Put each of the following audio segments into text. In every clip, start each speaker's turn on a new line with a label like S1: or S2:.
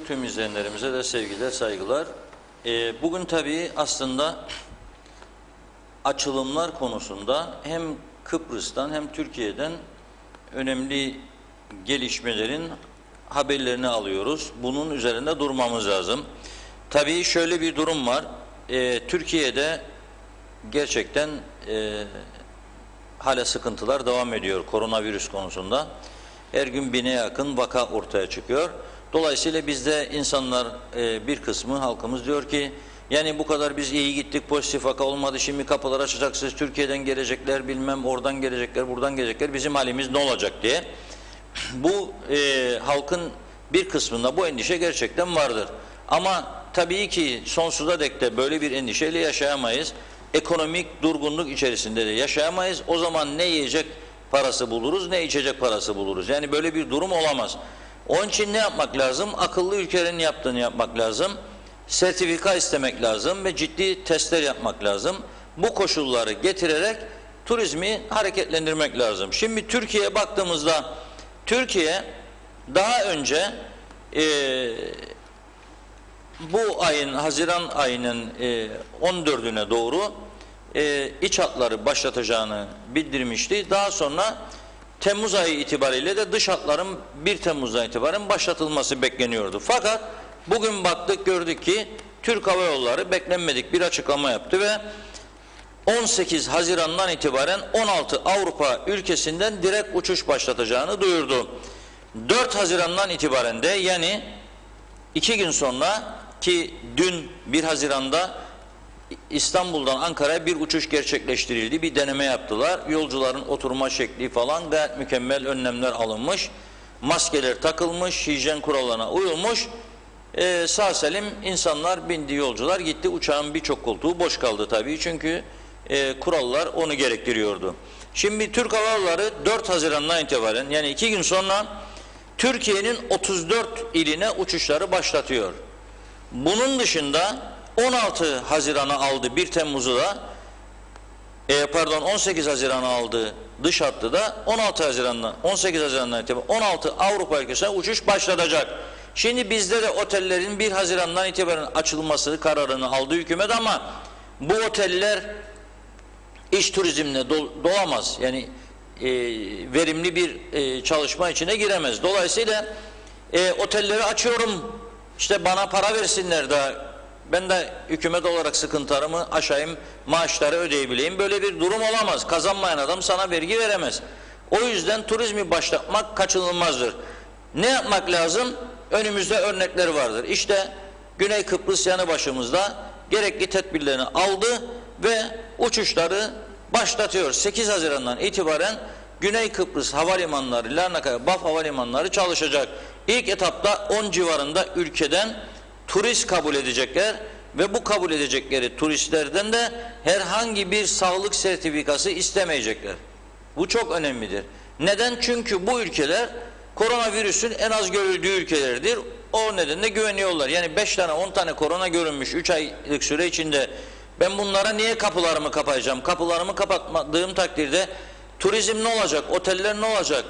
S1: Tüm izleyenlerimize de sevgiler, saygılar. Bugün tabii aslında açılımlar konusunda hem Kıbrıs'tan hem Türkiye'den önemli gelişmelerin haberlerini alıyoruz. Bunun üzerinde durmamız lazım. Tabii şöyle bir durum var. Türkiye'de gerçekten hala sıkıntılar devam ediyor koronavirüs konusunda. Her gün 1000'e yakın vaka ortaya çıkıyor. Dolayısıyla bizde insanlar bir kısmı halkımız diyor ki yani bu kadar biz iyi gittik, pozitif vaka olmadı, şimdi kapılar açacaksınız, Türkiye'den gelecekler, bilmem oradan gelecekler, buradan gelecekler, bizim halimiz ne olacak diye. Bu halkın bir kısmında bu endişe gerçekten vardır. Ama tabii ki sonsuza dek de böyle bir endişeyle yaşayamayız. Ekonomik durgunluk içerisinde de yaşayamayız. O zaman ne yiyecek parası buluruz, ne içecek parası buluruz. Yani böyle bir durum olamaz. Onun için ne yapmak lazım? Akıllı ülkelerin yaptığını yapmak lazım. Sertifika istemek lazım ve ciddi testler yapmak lazım. Bu koşulları getirerek turizmi hareketlendirmek lazım. Şimdi Türkiye'ye baktığımızda Türkiye daha önce bu ayın Haziran ayının 14'üne doğru iç hatları başlatacağını bildirmişti. Daha sonra Temmuz ayı itibariyle de dış hatların 1 Temmuz'dan itibaren başlatılması bekleniyordu. Fakat bugün baktık gördük ki Türk Hava Yolları beklenmedik bir açıklama yaptı ve 18 Haziran'dan itibaren 16 Avrupa ülkesinden direkt uçuş başlatacağını duyurdu. 4 Haziran'dan itibaren de yani 2 gün sonra ki dün 1 Haziran'da İstanbul'dan Ankara'ya bir uçuş gerçekleştirildi. Bir deneme yaptılar. Yolcuların oturma şekli falan gayet mükemmel önlemler alınmış. Maskeler takılmış, hijyen kurallarına uyulmuş. Sağ salim insanlar bindi, yolcular gitti. Uçağın birçok koltuğu boş kaldı tabii. Çünkü kurallar onu gerektiriyordu. Şimdi Türk Hava Yolları 4 Haziran'dan itibaren yani 2 gün sonra Türkiye'nin 34 iline uçuşları başlatıyor. Bunun dışında 16 Haziran'a aldı 1 Temmuz'u da 18 Haziran'a aldı dış hattı da 18 Haziran'dan itibaren 16 Avrupa ülkesine uçuş başlatacak. Şimdi bizde de otellerin 1 Haziran'dan itibaren açılması kararını aldı hükümet ama bu oteller iç turizmle dolamaz. Yani verimli bir çalışma içine giremez. Dolayısıyla otelleri açıyorum işte bana para versinler de ben de hükümet olarak sıkıntılarımı aşayım, maaşları ödeyebileyim. Böyle bir durum olamaz. Kazanmayan adam sana vergi veremez. O yüzden turizmi başlatmak kaçınılmazdır. Ne yapmak lazım? Önümüzde örnekleri vardır. İşte Güney Kıbrıs yanı başımızda gerekli tedbirlerini aldı ve uçuşları başlatıyor. 8 Haziran'dan itibaren Güney Kıbrıs havalimanları, Larnaca, Baf havalimanları çalışacak. İlk etapta 10 civarında ülkeden turist kabul edecekler ve bu kabul edecekleri turistlerden de herhangi bir sağlık sertifikası istemeyecekler. Bu çok önemlidir. Neden? Çünkü bu ülkeler koronavirüsün en az görüldüğü ülkelerdir. O nedenle güveniyorlar. Yani 5 tane 10 tane korona görünmüş 3 aylık süre içinde ben bunlara niye kapılarımı kapayacağım? Kapılarımı kapatmadığım takdirde turizm ne olacak? Oteller ne olacak?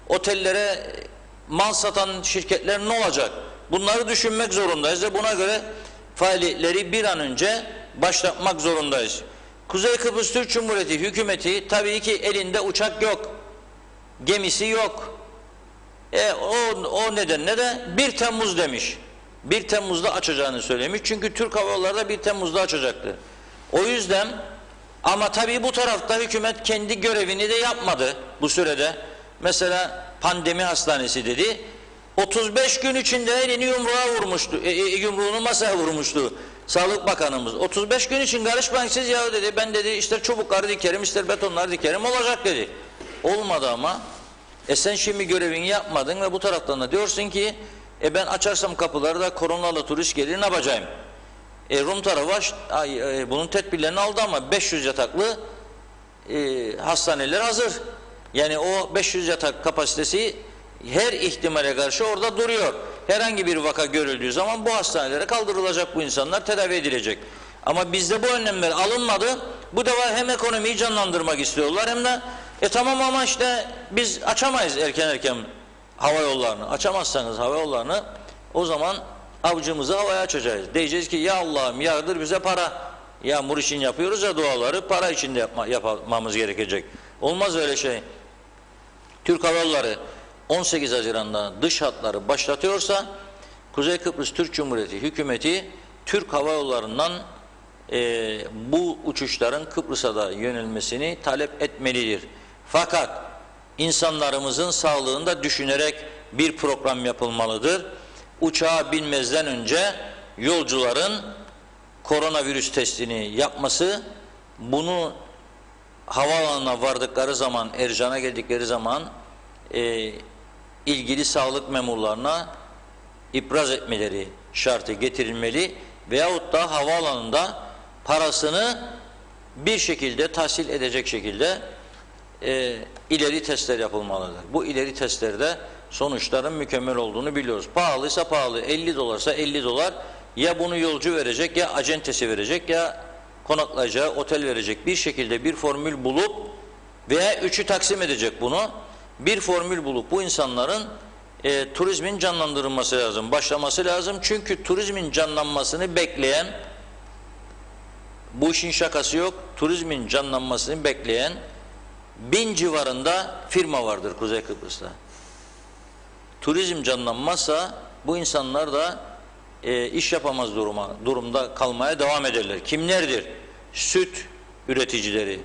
S1: Otellere mal satan şirketler ne olacak? Bunları düşünmek zorundayız ve buna göre faaliyetleri bir an önce başlatmak zorundayız. Kuzey Kıbrıs Türk Cumhuriyeti hükümeti tabii ki elinde uçak yok, gemisi yok. O nedenle de 1 Temmuz demiş. 1 Temmuz'da açacağını söylemiş. Çünkü Türk Hava Yolları da 1 Temmuz'da açacaktı. O yüzden ama tabii bu tarafta hükümet kendi görevini de yapmadı bu sürede. Mesela pandemi hastanesi dedi. 35 gün içinde elini yumruğa vurmuştu. Yumruğunu masaya vurmuştu Sağlık Bakanımız. 35 gün için karışmayın siz ya dedi. Ben dedi ister çubukları dikerim ister betonları dikerim olacak dedi. Olmadı ama. Sen şimdi görevini yapmadın ve bu taraftan da diyorsun ki ben açarsam kapıları da koronalı turist gelir ne yapacağım? Rum tarafı bunun tedbirlerini aldı ama 500 yataklı hastaneler hazır. Yani o 500 yatak kapasitesi her ihtimale karşı orada duruyor. Herhangi bir vaka görüldüğü zaman bu hastanelere kaldırılacak, bu insanlar tedavi edilecek. Ama bizde bu önlemler alınmadı. Bu defa hem ekonomiyi canlandırmak istiyorlar hem de tamam ama işte biz açamayız erken hava yollarını. Açamazsanız hava yollarını o zaman avcımızı havaya açacağız. Diyeceğiz ki ya Allah'ım yağdır bize para. Yağmur için yapıyoruz ya duaları, para için de yapmamız gerekecek. Olmaz öyle şey. Türk Hava Yolları 18 Haziran'da dış hatları başlatıyorsa Kuzey Kıbrıs Türk Cumhuriyeti hükümeti Türk Hava Yolları'ndan bu uçuşların Kıbrıs'a da yönelmesini talep etmelidir. Fakat insanlarımızın sağlığını da düşünerek bir program yapılmalıdır. Uçağa binmezden önce yolcuların koronavirüs testini yapması, bunu havaalanına vardıkları zaman, Ercan'a geldikleri zaman ilgili sağlık memurlarına ibraz etmeleri şartı getirilmeli veyahut da havaalanında parasını bir şekilde tahsil edecek şekilde ileri testler yapılmalıdır. Bu ileri testlerde sonuçların mükemmel olduğunu biliyoruz. Pahalıysa pahalı, 50 dolarsa 50 dolar ya bunu yolcu verecek ya acentesi verecek ya konaklayacağı otel verecek. Bir şekilde bir formül bulup veya üçü taksim edecek bunu. Bir formül bulup bu insanların turizmin canlandırılması lazım, başlaması lazım. Çünkü turizmin canlanmasını bekleyen, bu işin şakası yok, turizmin canlanmasını bekleyen 1000 civarında firma vardır Kuzey Kıbrıs'ta. Turizm canlanmazsa bu insanlar da iş yapamaz durumda kalmaya devam ederler. Kimlerdir? Süt üreticileri,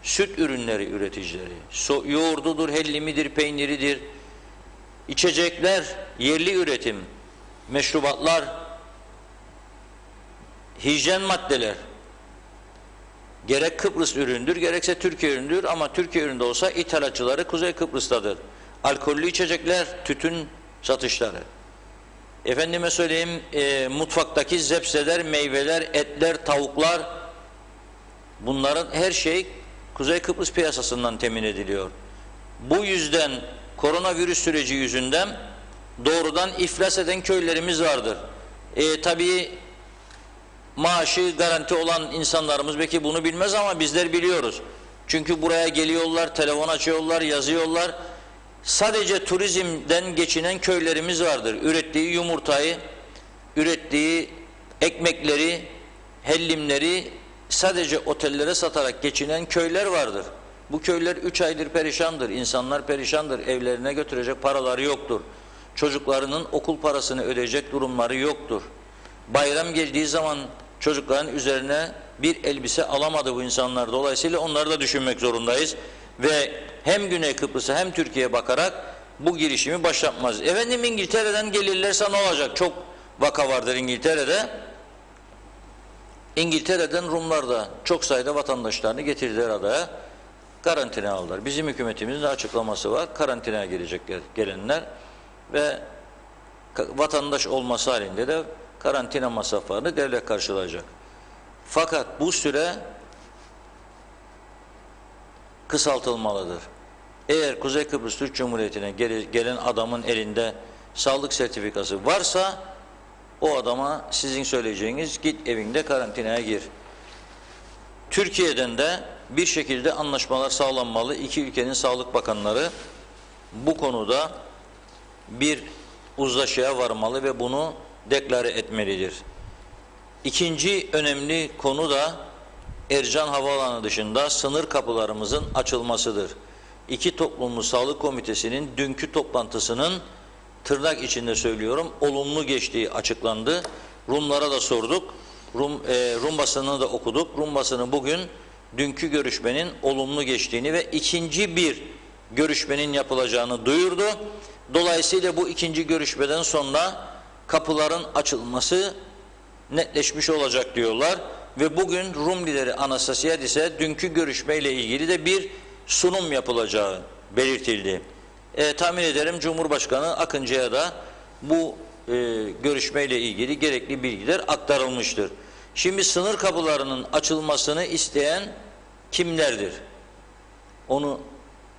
S1: süt ürünleri üreticileri, yoğurdudur, hellimidir, peyniridir, içecekler, yerli üretim, meşrubatlar, hijyen maddeler, gerek Kıbrıs üründür, gerekse Türkiye üründür ama Türkiye üründe olsa ithalatçıları Kuzey Kıbrıs'tadır. Alkollü içecekler, tütün satışları. Efendime söyleyeyim, mutfaktaki zepseler, meyveler, etler, tavuklar, bunların her şey Kuzey Kıbrıs piyasasından temin ediliyor. Bu yüzden koronavirüs süreci yüzünden doğrudan iflas eden köylerimiz vardır. Tabii maaşı garanti olan insanlarımız belki bunu bilmez ama bizler biliyoruz. Çünkü buraya geliyorlar, telefon açıyorlar, yazıyorlar. Sadece turizmden geçinen köylerimiz vardır. Ürettiği yumurtayı, ürettiği ekmekleri, hellimleri sadece otellere satarak geçinen köyler vardır. Bu köyler 3 aydır perişandır. İnsanlar perişandır. Evlerine götürecek paraları yoktur. Çocuklarının okul parasını ödeyecek durumları yoktur. Bayram geldiği zaman çocukların üzerine bir elbise alamadı bu insanlar. Dolayısıyla onları da düşünmek zorundayız. Ve hem Güney Kıbrıs'a hem Türkiye'ye bakarak bu girişimi başlatmaz. Efendim İngiltere'den gelirlerse ne olacak? Çok vaka vardır İngiltere'de. İngiltere'den Rumlar da çok sayıda vatandaşlarını getirdiler adaya. Karantinaya aldılar. Bizim hükümetimizin de açıklaması var. Karantinaya gelenler ve vatandaş olması halinde de karantina masraflarını devlet karşılayacak. Fakat bu süre kısaltılmalıdır. Eğer Kuzey Kıbrıs Türk Cumhuriyeti'ne gelen adamın elinde sağlık sertifikası varsa o adama sizin söyleyeceğiniz git evinde karantinaya gir. Türkiye'den de bir şekilde anlaşmalar sağlanmalı. İki ülkenin sağlık bakanları bu konuda bir uzlaşıya varmalı ve bunu deklare etmelidir. İkinci önemli konu da Ercan Havaalanı dışında sınır kapılarımızın açılmasıdır. İki Toplumlu Sağlık Komitesi'nin dünkü toplantısının tırnak içinde söylüyorum olumlu geçtiği açıklandı. Rumlara da sorduk. Rum basınını da okuduk. Rum basını bugün dünkü görüşmenin olumlu geçtiğini ve ikinci bir görüşmenin yapılacağını duyurdu. Dolayısıyla bu ikinci görüşmeden sonra kapıların açılması netleşmiş olacak diyorlar. Ve bugün Rum lideri Anastasiadis'e dünkü görüşmeyle ilgili de bir sunum yapılacağı belirtildi. Tahmin ederim Cumhurbaşkanı Akıncı'ya da bu görüşmeyle ilgili gerekli bilgiler aktarılmıştır. Şimdi sınır kapılarının açılmasını isteyen kimlerdir? Onu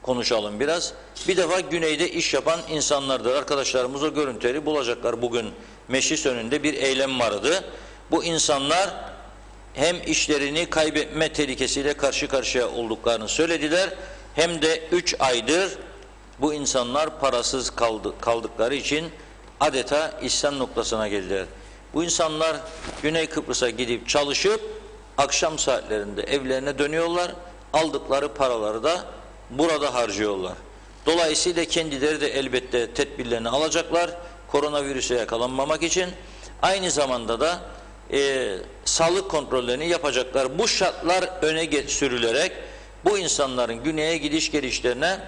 S1: konuşalım biraz. Bir defa güneyde iş yapan insanlardır. Arkadaşlarımız o görüntüleri bulacaklar. Bugün meclis önünde bir eylem vardı. Bu insanlar hem işlerini kaybetme tehlikesiyle karşı karşıya olduklarını söylediler. Hem de 3 aydır bu insanlar parasız kaldıkları için adeta isyan noktasına geldiler. Bu insanlar Güney Kıbrıs'a gidip çalışıp akşam saatlerinde evlerine dönüyorlar. Aldıkları paraları da burada harcıyorlar. Dolayısıyla kendileri de elbette tedbirlerini alacaklar. Koronavirüse yakalanmamak için. Aynı zamanda da sağlık kontrollerini yapacaklar. Bu şartlar öne sürülerek bu insanların güneye gidiş gelişlerine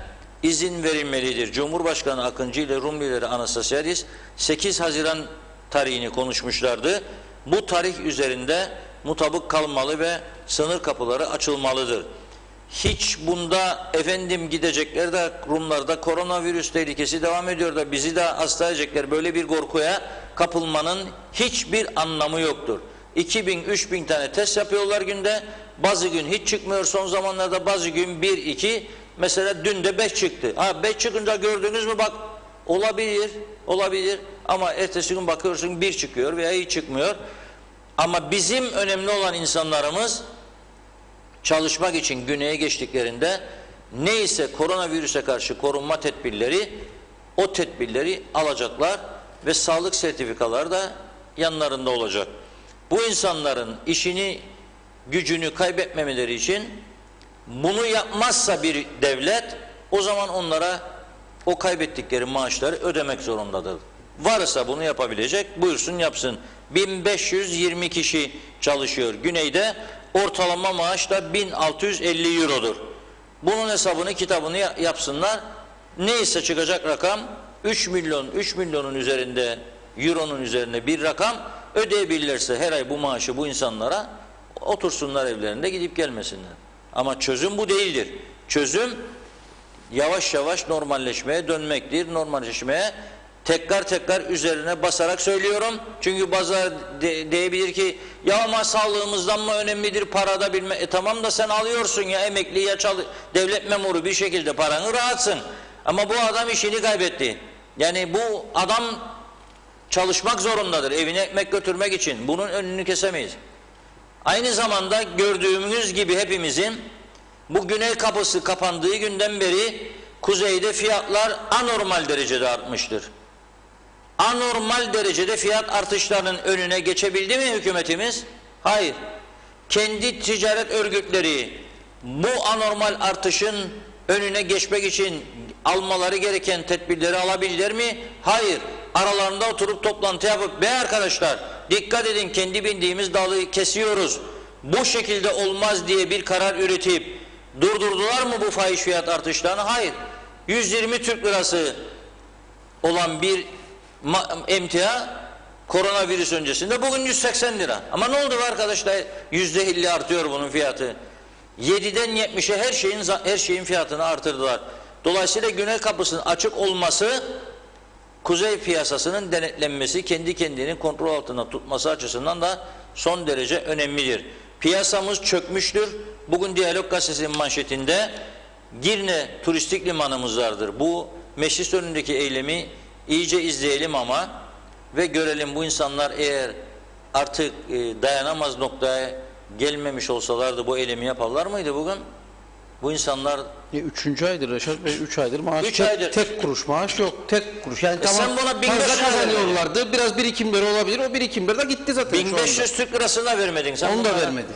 S1: izin verilmelidir. Cumhurbaşkanı Akıncı ile Rum lideri Anastasiadis 8 Haziran tarihini konuşmuşlardı. Bu tarih üzerinde mutabık kalmalı ve sınır kapıları açılmalıdır. Hiç bunda efendim gidecekler de Rumlarda koronavirüs tehlikesi devam ediyor da bizi de hasta edecekler, böyle bir korkuya kapılmanın hiçbir anlamı yoktur. 2000-3000 tane test yapıyorlar günde. Bazı gün hiç çıkmıyor, son zamanlarda bazı gün 1-2, mesela dün de 5 çıktı. 5 çıkınca gördünüz mü, bak olabilir ama ertesi gün bakıyorsun 1 çıkıyor veya hiç çıkmıyor. Ama bizim önemli olan insanlarımız çalışmak için güneye geçtiklerinde neyse koronavirüse karşı korunma tedbirleri, o tedbirleri alacaklar ve sağlık sertifikaları da yanlarında olacak. Bu insanların işini, gücünü kaybetmemeleri için bunu yapmazsa bir devlet, o zaman onlara o kaybettikleri maaşları ödemek zorundadır. Varsa bunu yapabilecek, buyursun yapsın. 1520 kişi çalışıyor güneyde, ortalama maaş da 1650 eurodur. Bunun hesabını, kitabını yapsınlar. Neyse çıkacak rakam 3 milyonun üzerinde, euronun üzerinde bir rakam ödeyebilirlerse her ay bu maaşı bu insanlara, otursunlar evlerinde, gidip gelmesinler. Ama çözüm bu değildir. Çözüm yavaş yavaş normalleşmeye dönmektir. Normalleşmeye tekrar üzerine basarak söylüyorum. Çünkü bazıları diyebilir ki ya ama sağlığımızdan mı önemlidir, parada bilme. Tamam da sen alıyorsun ya, emekli ya devlet memuru, bir şekilde paranı rahatsın. Ama bu adam işini kaybetti. Yani bu adam çalışmak zorundadır evine ekmek götürmek için. Bunun önünü kesemeyiz. Aynı zamanda gördüğümüz gibi hepimizin bu güney kapısı kapandığı günden beri kuzeyde fiyatlar anormal derecede artmıştır. Anormal derecede fiyat artışlarının önüne geçebildi mi hükümetimiz? Hayır. Kendi ticaret örgütleri bu anormal artışın önüne geçmek için almaları gereken tedbirleri alabilirler mi? Hayır. Aralarında oturup toplantı yapıp, be arkadaşlar dikkat edin, kendi bindiğimiz dalı kesiyoruz, bu şekilde olmaz diye bir karar üretip durdurdular mı bu fahiş fiyat artışlarını? Hayır. 120 Türk lirası olan bir emtia koronavirüs öncesinde bugün 180 lira. Ama ne oldu arkadaşlar? %50 artıyor bunun fiyatı. 7'den 70'e her şeyin fiyatını artırdılar. Dolayısıyla güney kapısının açık olması, kuzey piyasasının denetlenmesi, kendi kendini kontrol altında tutması açısından da son derece önemlidir. Piyasamız çökmüştür. Bugün Diyalog Gazetesi'nin manşetinde Girne turistik limanımız vardır. Bu meclis önündeki eylemi iyice izleyelim ama ve görelim, bu insanlar eğer artık dayanamaz noktaya gelmemiş olsalardı bu eylemi yaparlar mıydı bugün? Bu insanlar...
S2: 3. aydır Reşat Bey, 3 aydır maaş
S1: 3 aydır.
S2: Tek kuruş maaş yok, tek kuruş. Yani tamam,
S1: sen buna 1500
S2: fazla kazanıyorlardı, biraz birikimleri olabilir, o birikimler de gitti zaten
S1: 1500 Türk lirasını da vermedin sen.
S2: Onu da vermedi.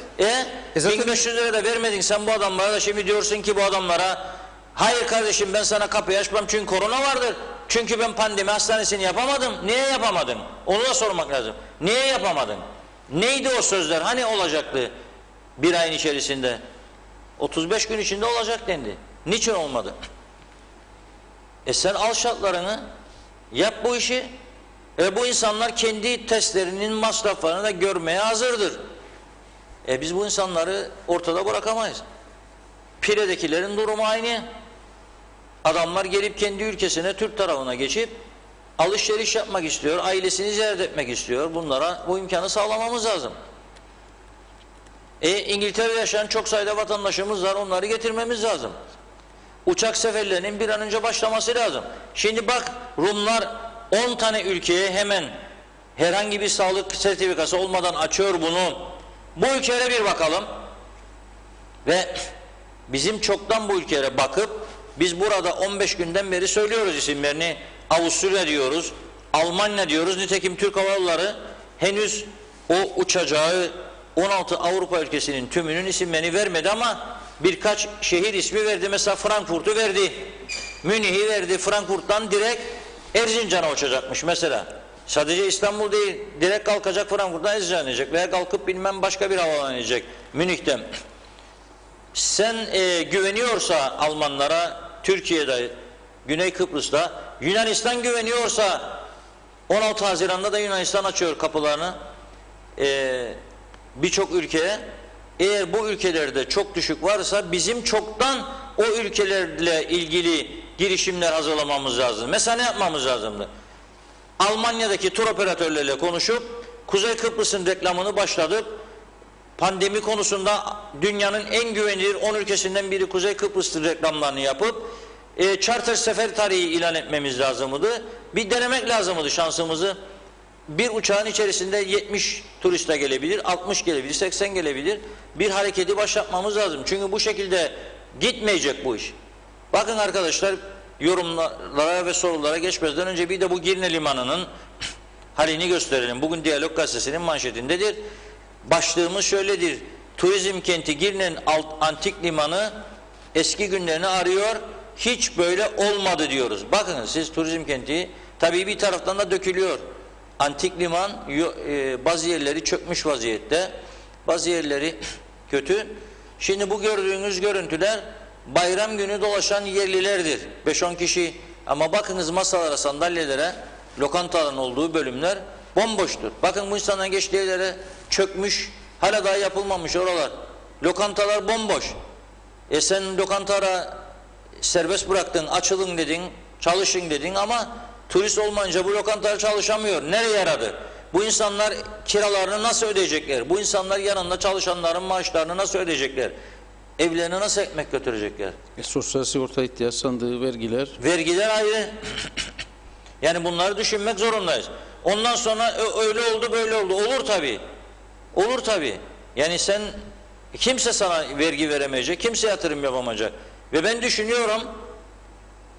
S1: Zaten 1500 lira da vermedin sen bu adamlara, da şimdi diyorsun ki bu adamlara hayır kardeşim ben sana kapıyı açmam çünkü korona vardır. Çünkü ben pandemi hastanesini yapamadım. Niye yapamadın? Onu da sormak lazım. Niye yapamadın? Neydi o sözler? Hani olacaktı bir ayın içerisinde? 35 gün içinde olacak dendi. Niçin olmadı? Sen al şartlarını, yap bu işi. Bu insanlar kendi testlerinin masraflarını da görmeye hazırdır. Biz bu insanları ortada bırakamayız. Pire'dekilerin durumu aynı. Adamlar gelip kendi ülkesine, Türk tarafına geçip alışveriş yapmak istiyor, ailesini ziyaret etmek istiyor. Bunlara bu imkanı sağlamamız lazım. İngiltere'de yaşayan çok sayıda vatandaşımız var, onları getirmemiz lazım. Uçak seferlerinin bir an önce başlaması lazım. Şimdi bak, Rumlar 10 tane ülkeye hemen herhangi bir sağlık sertifikası olmadan açıyor bunu. Bu ülkelere bir bakalım. Ve bizim çoktan bu ülkelere bakıp, biz burada 15 günden beri söylüyoruz isimlerini. Avusturya diyoruz, Almanya diyoruz. Nitekim Türk Hava Yolları henüz o uçacağı 16 Avrupa ülkesinin tümünün isimlerini vermedi ama birkaç şehir ismi verdi. Mesela Frankfurt'u verdi. Münih'i verdi. Frankfurt'tan direkt Erzincan'a uçacakmış mesela. Sadece İstanbul değil, direkt kalkacak Frankfurt'tan Erzincan'a inecek veya kalkıp bilmem başka bir havalan inecek Münih'ten. Sen güveniyorsa Almanlara, Türkiye'de, Güney Kıbrıs'ta, Yunanistan güveniyorsa 16 Haziran'da da Yunanistan açıyor kapılarını birçok ülkeye. Eğer bu ülkelerde çok düşük varsa bizim çoktan o ülkelerle ilgili girişimler hazırlamamız lazım. Mesela ne yapmamız lazımdı? Almanya'daki tur operatörleriyle konuşup Kuzey Kıbrıs'ın reklamını başladık. Pandemi konusunda dünyanın en güvenilir 10 ülkesinden biri Kuzey Kıbrıs'tır reklamlarını yapıp charter sefer tarihi ilan etmemiz lazımdı. Bir denemek lazımdı şansımızı. Bir uçağın içerisinde 70 turiste gelebilir, 60 gelebilir, 80 gelebilir. Bir hareketi başlatmamız lazım. Çünkü bu şekilde gitmeyecek bu iş. Bakın arkadaşlar, yorumlara ve sorulara geçmeden önce bir de bu Girne Limanı'nın halini gösterelim. Bugün Diyalog Gazetesi'nin manşetindedir. Başlığımız şöyledir: turizm kenti Girne'nin antik limanı eski günlerini arıyor, hiç böyle olmadı diyoruz. Bakın siz turizm kenti, tabii bir taraftan da dökülüyor. Antik liman bazı yerleri çökmüş vaziyette, bazı yerleri kötü. Şimdi bu gördüğünüz görüntüler bayram günü dolaşan yerlilerdir. 5-10 kişi, ama bakınız masalara, sandalyelere, lokantaların olduğu bölümler bomboştur. Bakın bu insanların geçtiği yerlere çökmüş, hala daha yapılmamış oralar. Lokantalar bomboş. Sen lokantara serbest bıraktın, açılın dedin, çalışın dedin ama turist olmayınca bu lokantalar çalışamıyor. Nereye yaradı? Bu insanlar kiralarını nasıl ödeyecekler? Bu insanlar yanında çalışanların maaşlarını nasıl ödeyecekler? Evlerine nasıl ekmek götürecekler?
S2: Sosyal sigorta ihtiyaç sandığı, vergiler.
S1: Vergiler ayrı. Yani bunları düşünmek zorundayız. Ondan sonra öyle oldu, böyle oldu. Olur tabii. Olur tabii. Yani kimse sana vergi veremeyecek, kimse yatırım yapamayacak. Ve ben düşünüyorum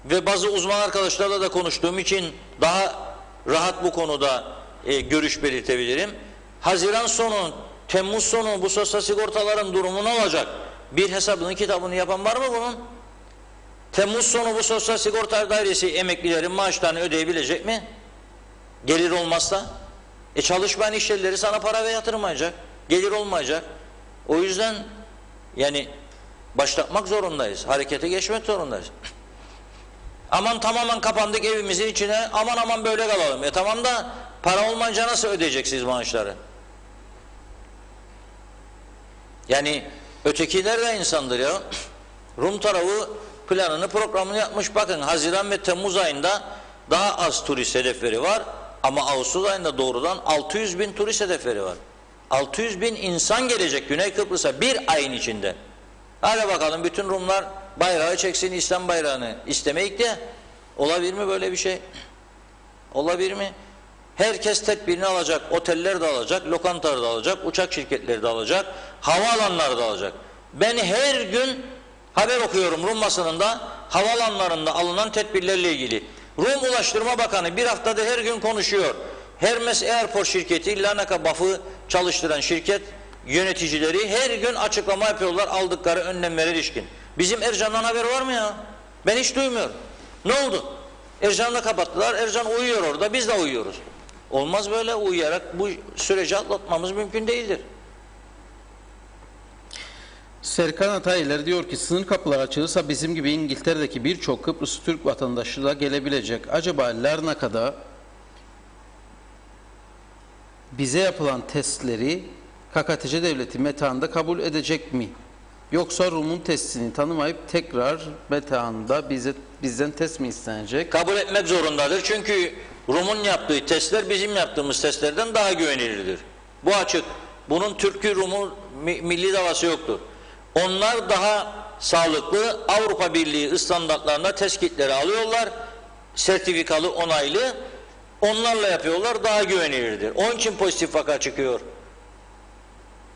S1: ve bazı uzman arkadaşlarla da konuştuğum için daha rahat bu konuda görüş belirtebilirim. Haziran sonu, Temmuz sonu bu sosyal sigortaların durumu ne olacak? Bir hesabını, kitabını yapan var mı bunun? Temmuz sonu bu sosyal sigorta dairesi emeklilerin maaşlarını ödeyebilecek mi? Gelir olmazsa? Çalışmayan işyerleri sana para ve yatırmayacak. Gelir olmayacak. O yüzden yani başlatmak zorundayız. Harekete geçmek zorundayız. Aman tamamen kapandık evimizin içine, aman aman böyle kalalım. Tamam da para olmayınca nasıl ödeyeceksiniz maaşları? Yani ötekiler de insandır ya. Rum tarafı planını, programını yapmış. Bakın Haziran ve Temmuz ayında daha az turist hedefleri var. Ama Ağustos ayında doğrudan 600 bin turist hedefleri var. 600 bin insan gelecek Güney Kıbrıs'a bir ayın içinde. Hadi bakalım bütün Rumlar bayrağı çeksin, İslam bayrağını istemeyik de olabilir mi böyle bir şey? Olabilir mi? Herkes tedbirini alacak, oteller de alacak, lokantalar da alacak, uçak şirketleri de alacak, havaalanları da alacak. Ben her gün haber okuyorum Rum basınında havaalanlarında alınan tedbirlerle ilgili. Rum Ulaştırma Bakanı bir haftada her gün konuşuyor. Hermes Airport şirketi, Larnaca BAF'ı çalıştıran şirket yöneticileri her gün açıklama yapıyorlar aldıkları önlemlere ilişkin. Bizim Ercan'dan haber var mı ya? Ben hiç duymuyorum. Ne oldu? Ercan'la kapattılar. Ercan uyuyor orada. Biz de uyuyoruz. Olmaz böyle, uyuyarak bu süreci atlatmamız mümkün değildir.
S2: Serkan Atayler diyor ki sınır kapıları açılırsa bizim gibi İngiltere'deki birçok Kıbrıs Türk vatandaşı da gelebilecek. Acaba Larnaca'da bize yapılan testleri KKTC devleti Metehan'da kabul edecek mi? Yoksa Rum'un testini tanımayıp tekrar Metehan'da bizden test mi istenecek?
S1: Kabul etmek zorundadır. Çünkü Rum'un yaptığı testler bizim yaptığımız testlerden daha güvenilirdir. Bu açık. Bunun Türk'ü, Rum'u, milli davası yoktur. Onlar daha sağlıklı, Avrupa Birliği standartlarında test kitleri alıyorlar. Sertifikalı, onaylı. Onlarla yapıyorlar, daha güvenilirdir. Onun için pozitif vaka çıkıyor.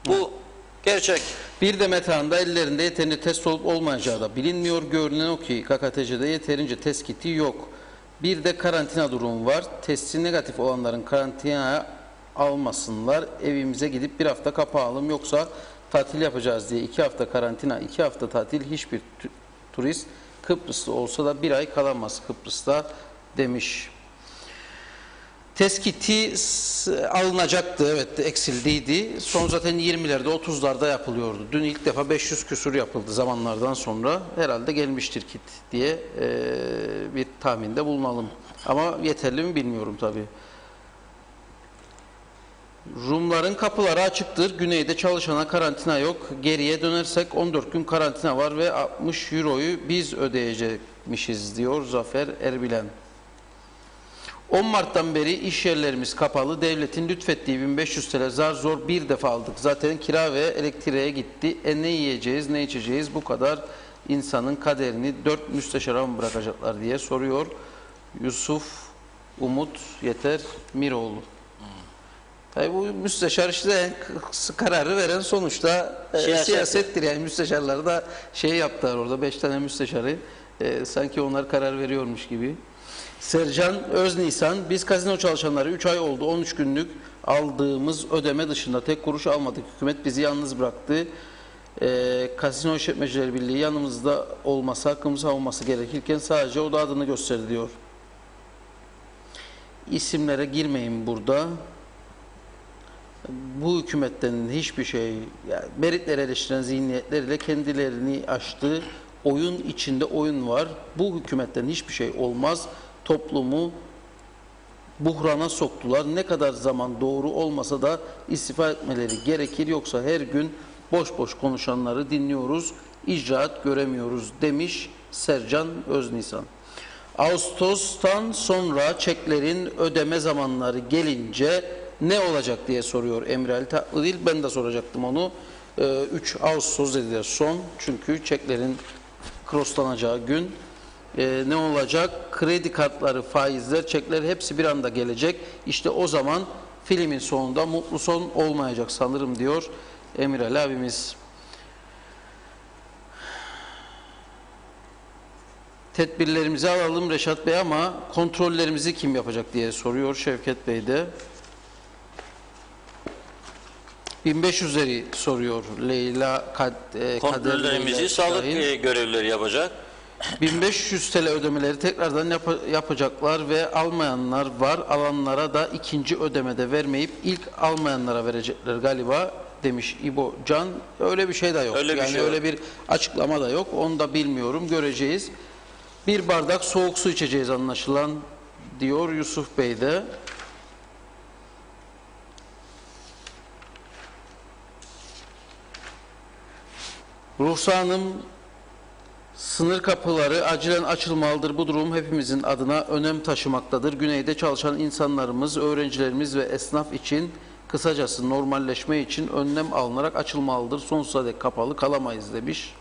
S1: Bu gerçek.
S2: Bir de Metehan'da ellerinde yeterince test olup olmayacağı da bilinmiyor. Görünen o ki KKTC'de yeterince test kiti yok. Bir de karantina durumu var. Testi negatif olanların karantinaya almasınlar. Evimize gidip bir hafta kapağalım, yoksa tatil yapacağız diye 2 hafta karantina, 2 hafta tatil, hiçbir turist Kıbrıs'ta olsa da bir ay kalamaz Kıbrıs'ta demiş. Teskiti alınacaktı, evet, eksildiydi. Son zaten 20'lerde 30'larda yapılıyordu. Dün ilk defa 500 küsur yapıldı zamanlardan sonra. Herhalde gelmiştir kit diye bir tahminde bulunalım. Ama yeterli mi bilmiyorum tabii. Rumların kapıları açıktır. Güneyde çalışana karantina yok. Geriye dönersek 14 gün karantina var ve 60 euroyu biz ödeyecekmişiz diyor Zafer Erbilen. 10 Mart'tan beri iş yerlerimiz kapalı. Devletin lütfettiği 1500 TL zar zor bir defa aldık. Zaten kira ve elektriğe gitti. Ne yiyeceğiz, ne içeceğiz? Bu kadar insanın kaderini 4 müsteşara mı bırakacaklar diye soruyor Yusuf Umut Yeter Miroğlu. Tabii bu müsteşar işte kararı veren sonuçta siyasettir. Yani müsteşarları da yaptılar orada. 5 tane müsteşarı sanki onlar karar veriyormuş gibi. Sercan Öznisan, biz kazino çalışanları 3 ay oldu, 13 günlük aldığımız ödeme dışında tek kuruş almadık. Hükümet bizi yalnız bıraktı. Kasino İşletmecileri Birliği yanımızda olmasa, hakkımızı savunması gerekirken sadece o da adını gösterdi diyor. İsimlere girmeyin burada. Bu hükümetten hiçbir şey, yani meritleri eleştiren zihniyetleriyle kendilerini aştı. Oyun içinde oyun var. Bu hükümetten hiçbir şey olmaz. Toplumu buhrana soktular. Ne kadar zaman doğru olmasa da istifa etmeleri gerekir. Yoksa her gün boş boş konuşanları dinliyoruz, icraat göremiyoruz demiş Sercan Öznisan. Ağustos'tan sonra çeklerin ödeme zamanları gelince ne olacak diye soruyor Emre Ali Tatlıdil. Ben de soracaktım onu. 3 Ağustos dediler son. Çünkü çeklerin crosslanacağı gün. Ne olacak? Kredi kartları, faizler, çekler hepsi bir anda gelecek. İşte o zaman filmin sonunda mutlu son olmayacak sanırım diyor Emir Ali abimiz. Tedbirlerimizi alalım Reşat Bey ama kontrollerimizi kim yapacak diye soruyor Şevket Bey de. 1500'leri soruyor Leyla
S1: Kontrollerimizi sağlık görevlileri yapacak.
S2: 1500 TL ödemeleri tekrardan yapacaklar ve almayanlar var. Alanlara da ikinci ödemede vermeyip ilk almayanlara verecekler galiba demiş İbo Can. Öyle bir şey de yok. Öyle bir açıklama da yok. Onu da bilmiyorum. Göreceğiz. Bir bardak soğuk su içeceğiz anlaşılan diyor Yusuf Bey de. Ruhsa Hanım, sınır kapıları acilen açılmalıdır. Bu durum hepimizin adına önem taşımaktadır. Güneyde çalışan insanlarımız, öğrencilerimiz ve esnaf için, kısacası normalleşme için önlem alınarak açılmalıdır. Sonsuza dek kapalı kalamayız demiş.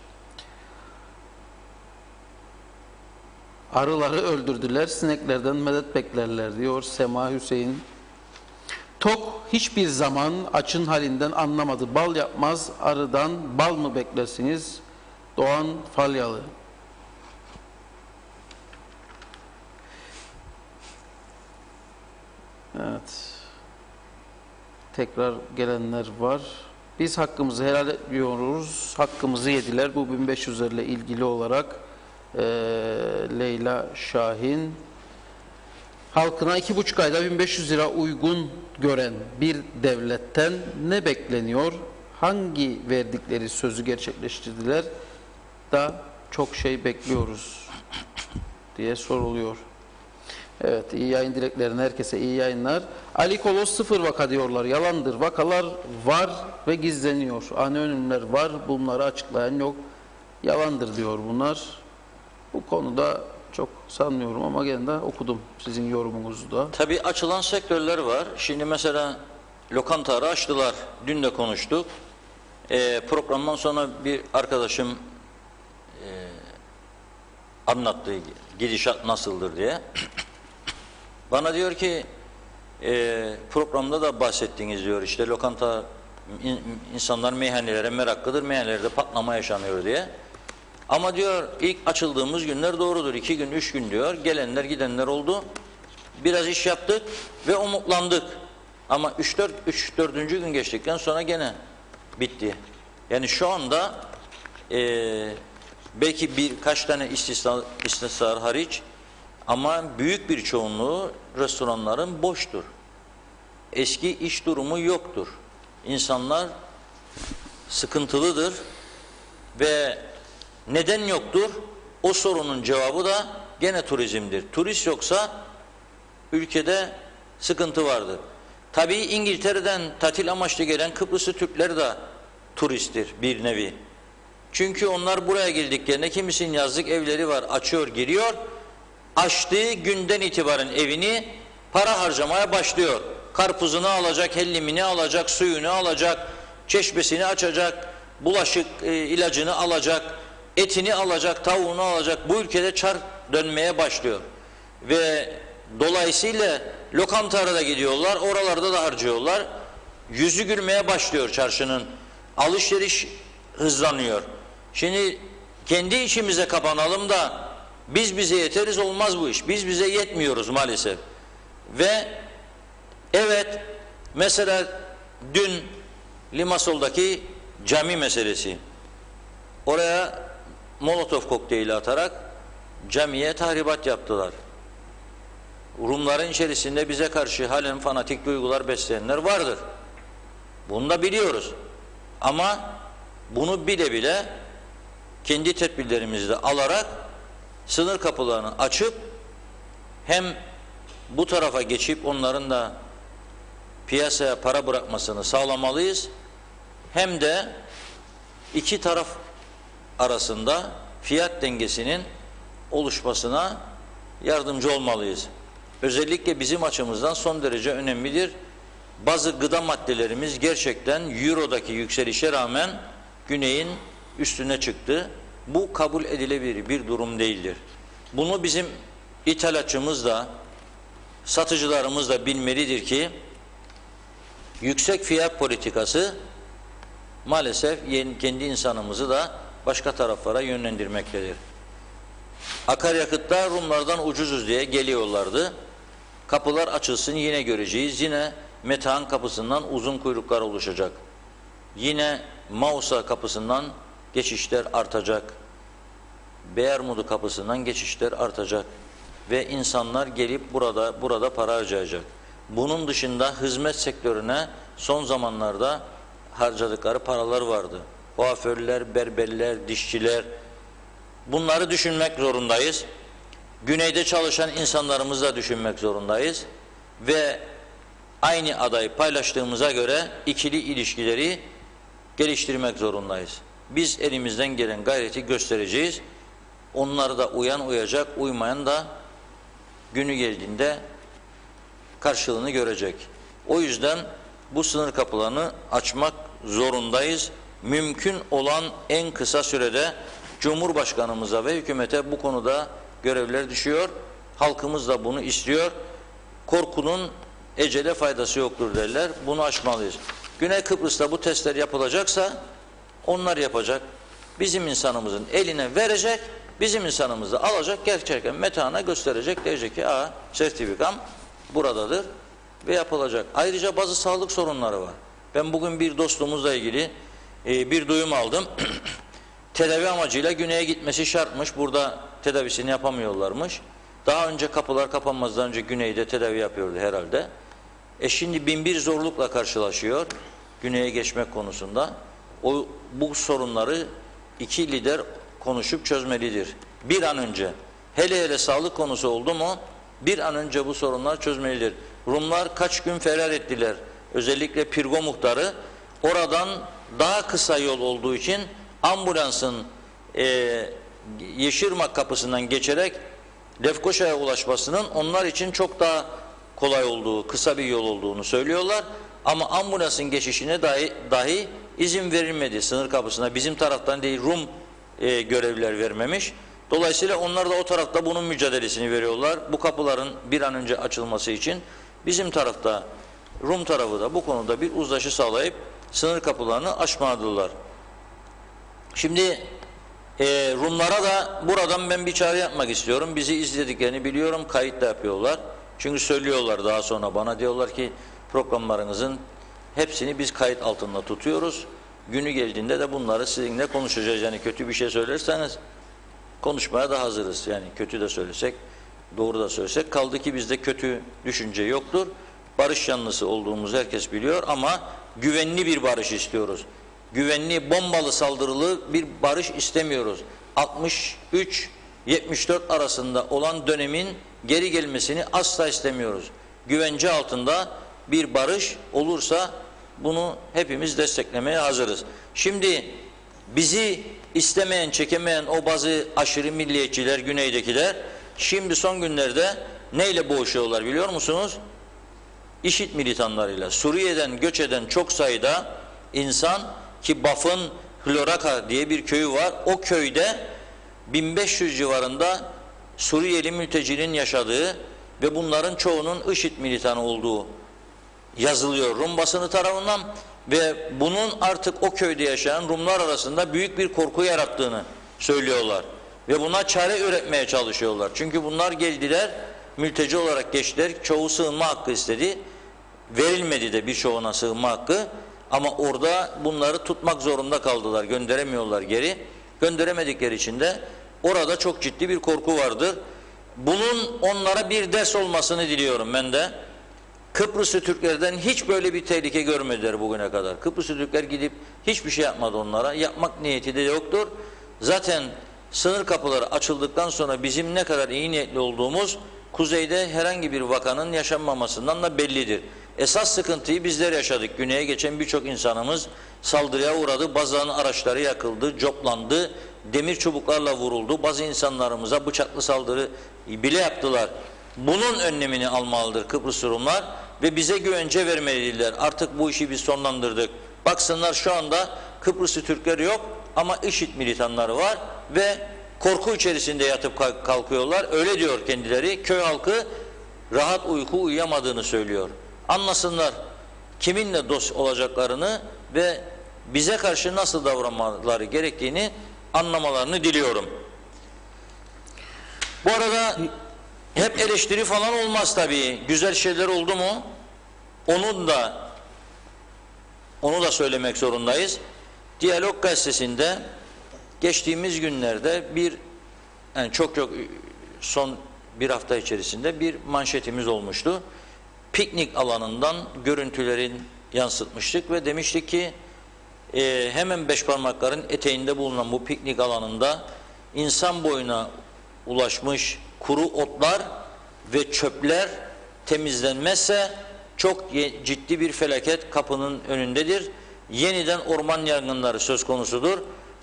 S2: Arıları öldürdüler, sineklerden medet beklerler diyor Sema Hüseyin. Tok hiçbir zaman açın halinden anlamadı. Bal yapmaz, arıdan bal mı beklersiniz? Doğan Falyalı. Evet. Tekrar gelenler var. Biz hakkımızı helal ediyoruz. Hakkımızı yediler. Bu 1500'lerle ilgili olarak Leyla Şahin. Halkına 2,5 ayda 1500 lira uygun gören bir devletten ne bekleniyor? Hangi verdikleri sözü gerçekleştirdiler? Da çok şey bekliyoruz diye soruluyor. Evet, iyi yayın dileklerine herkese iyi yayınlar. Ali Kolos 0 vaka diyorlar. Yalandır. Vakalar var ve gizleniyor. Ani ölümler var. Bunları açıklayan yok. Yalandır diyor bunlar. Bu konuda çok sanmıyorum ama gene de okudum sizin yorumunuzu da.
S1: Tabii açılan sektörler var. Şimdi mesela lokantaları açtılar. Dün de konuştuk. Programdan sonra bir arkadaşım anlattı gidişat nasıldır diye. Bana diyor ki programda da bahsettiniz diyor, işte lokanta insanlar meyhanelere meraklıdır, meyhanelerde patlama yaşanıyor diye. Ama diyor ilk açıldığımız günler doğrudur. 2 gün, 3 gün diyor. Gelenler gidenler oldu. Biraz iş yaptık ve umutlandık. Ama 3-4. gün geçtikten sonra gene bitti. Yani şu anda belki birkaç tane istisnalar hariç ama büyük bir çoğunluğu restoranların boştur. Eski iş durumu yoktur. İnsanlar sıkıntılıdır ve neden yoktur? O sorunun cevabı da gene turizmdir. Turist yoksa ülkede sıkıntı vardır. Tabii İngiltere'den tatil amaçlı gelen Kıbrıslı Türkler de turisttir bir nevi. Çünkü onlar buraya geldiklerinde kimisinin yazlık evleri var, açıyor, giriyor. Açtığı günden itibaren evini para harcamaya başlıyor. Karpuzunu alacak, hellimini alacak, suyunu alacak, çeşmesini açacak, bulaşık ilacını alacak, etini alacak, tavuğunu alacak. Bu ülkede çar dönmeye başlıyor. Ve dolayısıyla lokantalara da gidiyorlar, oralarda da harcıyorlar. Yüzü gülmeye başlıyor çarşının. Alışveriş hızlanıyor. Şimdi kendi içimize kapanalım da biz bize yeteriz, olmaz bu iş. Biz bize yetmiyoruz maalesef. Ve evet, mesela dün Limassol'daki cami meselesi. Oraya Molotov kokteyli atarak camiye tahribat yaptılar. Rumların içerisinde bize karşı halen fanatik duygular besleyenler vardır. Bunu da biliyoruz. Ama bunu bile bile kendi tedbirlerimizi de alarak sınır kapılarını açıp hem bu tarafa geçip onların da piyasaya para bırakmasını sağlamalıyız, hem de iki taraf arasında fiyat dengesinin oluşmasına yardımcı olmalıyız. Özellikle bizim açımızdan son derece önemlidir. Bazı gıda maddelerimiz gerçekten Euro'daki yükselişe rağmen Güney'in üstüne çıktı. Bu kabul edilebilir bir durum değildir. Bunu bizim ithalatçımız da, satıcılarımız da bilmelidir ki yüksek fiyat politikası maalesef kendi insanımızı da başka taraflara yönlendirmektedir. Akaryakıtlar Rumlardan ucuzuz diye geliyorlardı. Kapılar açılsın yine göreceğiz. Yine Metehan kapısından uzun kuyruklar oluşacak. Yine Mausa kapısından geçişler artacak. Beyermudu kapısından geçişler artacak. Ve insanlar gelip burada para harcayacak. Bunun dışında hizmet sektörüne son zamanlarda harcadıkları paralar vardı. Kuaförler, berberler, dişçiler. Bunları düşünmek zorundayız. Güneyde çalışan insanlarımızı da düşünmek zorundayız. Ve aynı adayı paylaştığımıza göre ikili ilişkileri geliştirmek zorundayız. Biz elimizden gelen gayreti göstereceğiz. Onları da uyan uyacak, uymayan da günü geldiğinde karşılığını görecek. O yüzden bu sınır kapılarını açmak zorundayız. Mümkün olan en kısa sürede Cumhurbaşkanımıza ve hükümete bu konuda görevler düşüyor. Halkımız da bunu istiyor. Korkunun ecele faydası yoktur derler. Bunu aşmalıyız. Güney Kıbrıs'ta bu testler yapılacaksa onlar yapacak. Bizim insanımızın eline verecek. Bizim insanımız da alacak. Gerçekten Metehan'a gösterecek. Diyecek ki sertifikam buradadır ve yapılacak. Ayrıca bazı sağlık sorunları var. Ben bugün bir dostumuzla ilgili bir duyum aldım. Tedavi amacıyla güneye gitmesi şartmış. Burada tedavisini yapamıyorlarmış. Daha önce kapılar kapanmazdan önce güneyde tedavi yapıyordu herhalde. Şimdi binbir zorlukla karşılaşıyor güneye geçmek konusunda. Bu sorunları iki lider konuşup çözmelidir. Bir an önce. Hele sağlık konusu oldu mu bir an önce bu sorunlar çözmelidir. Rumlar kaç gün ferar ettiler. Özellikle Pirgo muhtarı oradan daha kısa yol olduğu için ambulansın Yeşilırmak kapısından geçerek Lefkoşa'ya ulaşmasının onlar için çok daha kolay olduğu, kısa bir yol olduğunu söylüyorlar. Ama ambulansın geçişine dahi izin verilmedi sınır kapısına. Bizim taraftan değil, Rum görevliler vermemiş. Dolayısıyla onlar da o tarafta bunun mücadelesini veriyorlar. Bu kapıların bir an önce açılması için bizim tarafta, Rum tarafı da bu konuda bir uzlaşı sağlayıp sınır kapılarını açmalıdırlar. Şimdi Rumlara da buradan ben bir çağrı yapmak istiyorum. Bizi izlediklerini biliyorum, kayıt da yapıyorlar. Çünkü söylüyorlar daha sonra bana, diyorlar ki programlarınızın hepsini biz kayıt altında tutuyoruz. Günü geldiğinde de bunları sizinle konuşacağız. Yani kötü bir şey söylerseniz konuşmaya da hazırız. Yani kötü de söylesek, doğru da söylesek. Kaldı ki bizde kötü düşünce yoktur. Barış yanlısı olduğumuzu herkes biliyor ama güvenli bir barış istiyoruz. Güvenli, bombalı, saldırılı bir barış istemiyoruz. 63-74 arasında olan dönemin geri gelmesini asla istemiyoruz. Güvence altında bir barış olursa bunu hepimiz desteklemeye hazırız. Şimdi bizi istemeyen, çekemeyen o bazı aşırı milliyetçiler, güneydekiler şimdi son günlerde neyle boğuşuyorlar biliyor musunuz? İŞİD militanlarıyla. Suriye'den göç eden çok sayıda insan, ki Baf'ın Hloraka diye bir köyü var. O köyde 1500 civarında Suriyeli mültecinin yaşadığı ve bunların çoğunun IŞİD militanı olduğu yazılıyor Rum basını tarafından ve bunun artık o köyde yaşayan Rumlar arasında büyük bir korku yarattığını söylüyorlar. Ve buna çare üretmeye çalışıyorlar. Çünkü bunlar geldiler, mülteci olarak geçtiler. Çoğu sığınma hakkı istedi. Verilmedi de birçoğuna sığınma hakkı. Ama orada bunları tutmak zorunda kaldılar. Gönderemiyorlar geri. Gönderemedikleri için de orada çok ciddi bir korku vardır. Bunun onlara bir ders olmasını diliyorum ben de. Kıbrıslı Türklerden hiç böyle bir tehlike görmediler bugüne kadar. Kıbrıslı Türkler gidip hiçbir şey yapmadı onlara. Yapmak niyeti de yoktur. Zaten sınır kapıları açıldıktan sonra bizim ne kadar iyi niyetli olduğumuz kuzeyde herhangi bir vakanın yaşanmamasından da bellidir. Esas sıkıntıyı bizler yaşadık. Güneye geçen birçok insanımız saldırıya uğradı. Bazılarının araçları yakıldı, coplandı, demir çubuklarla vuruldu. Bazı insanlarımıza bıçaklı saldırı bile yaptılar. Bunun önlemini almalıdır Kıbrıs Rumlar ve bize güvence vermelidirler. Artık bu işi biz sonlandırdık. Baksınlar şu anda Kıbrıslı Türkler yok ama IŞİD militanları var ve korku içerisinde yatıp kalkıyorlar. Öyle diyor kendileri. Köy halkı rahat uyku uyuyamadığını söylüyor. Anlasınlar kiminle dost olacaklarını ve bize karşı nasıl davranmaları gerektiğini anlamalarını diliyorum. Bu arada hep eleştiri falan olmaz tabii. Güzel şeyler oldu mu? Onu da söylemek zorundayız. Diyalog gazetesinde geçtiğimiz günlerde yani çok son bir hafta içerisinde bir manşetimiz olmuştu. Piknik alanından görüntülerin yansıtmıştık ve demiştik ki hemen Beşparmakların eteğinde bulunan bu piknik alanında insan boyuna ulaşmış kuru otlar ve çöpler temizlenmezse çok ciddi bir felaket kapının önündedir. Yeniden orman yangınları söz konusudur.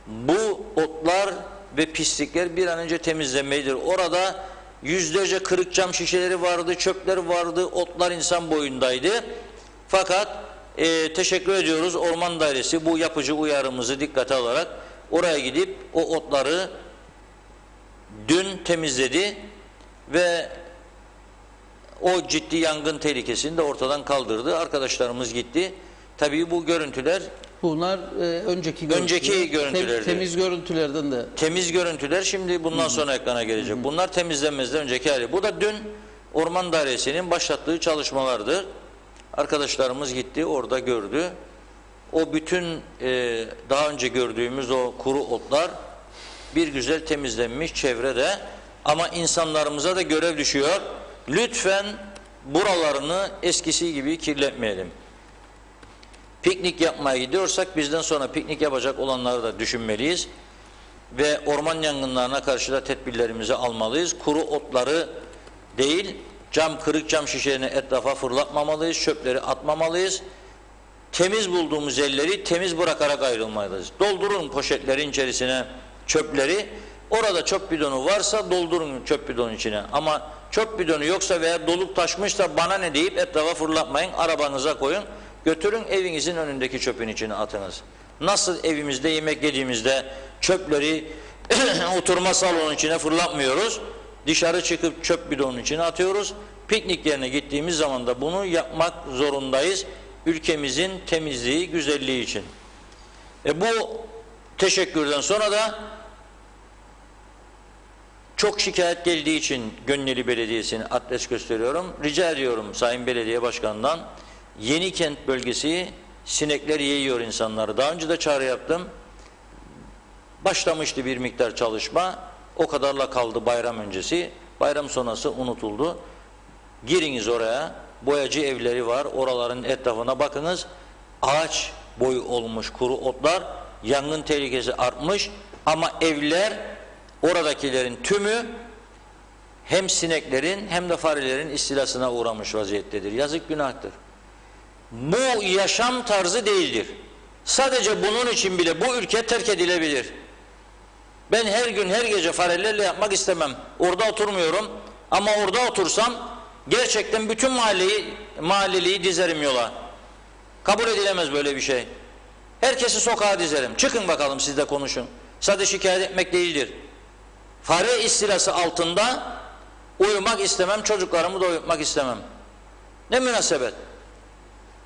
S1: Bu otlar ve pislikler bir an önce temizlenmelidir. Orada yüzlerce kırık cam şişeleri vardı, çöpler vardı, otlar insan boyundaydı. Fakat teşekkür ediyoruz Orman Dairesi bu yapıcı uyarımızı dikkate alarak oraya gidip o otları dün temizledi ve o ciddi yangın tehlikesini de ortadan kaldırdı. Arkadaşlarımız gitti. Tabii bu görüntüler
S2: bunlar önceki
S1: görüntülerdi.
S2: Temiz görüntülerden de.
S1: Temiz görüntüler şimdi bundan sonra ekrana gelecek. Bunlar temizlenmezden önceki hali. Bu da dün Orman Dairesi'nin başlattığı çalışmalardır. Arkadaşlarımız gitti, orada gördü. O bütün daha önce gördüğümüz o kuru otlar bir güzel temizlenmiş çevrede ama insanlarımıza da görev düşüyor. Lütfen buralarını eskisi gibi kirletmeyelim. Piknik yapmaya gidiyorsak bizden sonra piknik yapacak olanları da düşünmeliyiz. Ve orman yangınlarına karşı da tedbirlerimizi almalıyız. Kuru otları değil, kırık cam şişelerini etrafa fırlatmamalıyız, çöpleri atmamalıyız. Temiz bulduğumuz yerleri temiz bırakarak ayrılmalıyız. Doldurun poşetlerin içerisine çöpleri. Orada çöp bidonu varsa doldurun çöp bidonun içine. Ama çöp bidonu yoksa veya dolup taşmışsa bana ne deyip etrafa fırlatmayın. Arabanıza koyun. Götürün evinizin önündeki çöpün içine atınız. Nasıl evimizde yemek yediğimizde çöpleri oturma salonun içine fırlatmıyoruz. Dışarı çıkıp çöp bidonun içine atıyoruz. Piknik yerine gittiğimiz zaman da bunu yapmak zorundayız. Ülkemizin temizliği, güzelliği için. Bu teşekkürden sonra da Çok şikayet geldiği için Gönneli Belediyesi'ne adres gösteriyorum. Rica ediyorum Sayın Belediye Başkanı'ndan, Yenikent bölgesi sinekler yiyor insanları. Daha önce de çağrı yaptım. Başlamıştı bir miktar çalışma. O kadarla kaldı bayram öncesi. Bayram sonrası unutuldu. Giriniz oraya. Boyacı evleri var. Oraların etrafına bakınız. Ağaç boyu olmuş kuru otlar. Yangın tehlikesi artmış. Ama evler, oradakilerin tümü hem sineklerin hem de farelerin istilasına uğramış vaziyettedir. Yazık, günahtır. Bu yaşam tarzı değildir. Sadece bunun için bile bu ülke terk edilebilir. Ben her gün her gece farelerle yapmak istemem. Orada oturmuyorum ama orada otursam gerçekten bütün mahalleliyi dizerim yola. Kabul edilemez böyle bir şey. Herkesi sokağa dizerim. Çıkın bakalım, siz de konuşun. Sadece şikayet etmek değildir. Fare istilası altında uyumak istemem, çocuklarımı da uyutmak istemem. Ne münasebet.